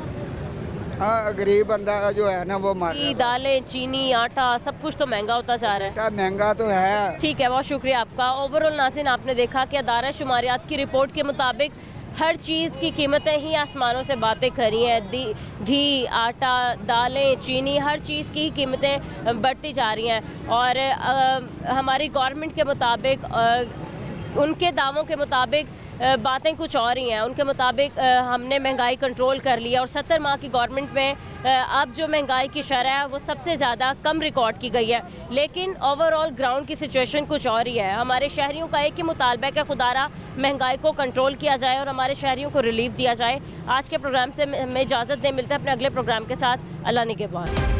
हाँ, गरीब बंदा जो है ना वो मर, दालें, चीनी, आटा सब कुछ तो महंगा होता जा रहा है। महंगा तो है। ठीक है, बहुत शुक्रिया आपका। ओवरऑल नाज़रीन, आपने देखा कि अदारा शुमारियात की रिपोर्ट के मुताबिक हर चीज़ की कीमतें ही आसमानों से बातें करी हैं। घी, आटा, दालें, चीनी, हर चीज़ की कीमतें बढ़ती जा रही हैं और हमारी गवर्नमेंट के मुताबिक, उनके दावों के मुताबिक बातें कुछ और ही हैं। उनके मुताबिक हमने महंगाई कंट्रोल कर लिया और 70 माह की गवर्नमेंट में अब जो महंगाई की शरह है वो सबसे ज़्यादा कम रिकॉर्ड की गई है। लेकिन ओवरऑल ग्राउंड की सिचुएशन कुछ और ही है। हमारे शहरियों का एक ही मुतालबा है कि खुदारा महंगाई को कंट्रोल किया जाए और हमारे शहरियों को रिलीफ दिया जाए। आज के प्रोग्राम से हमें इजाज़त दें, मिलते हैं अपने अगले प्रोग्राम के साथ। अल्लाह निगहबान।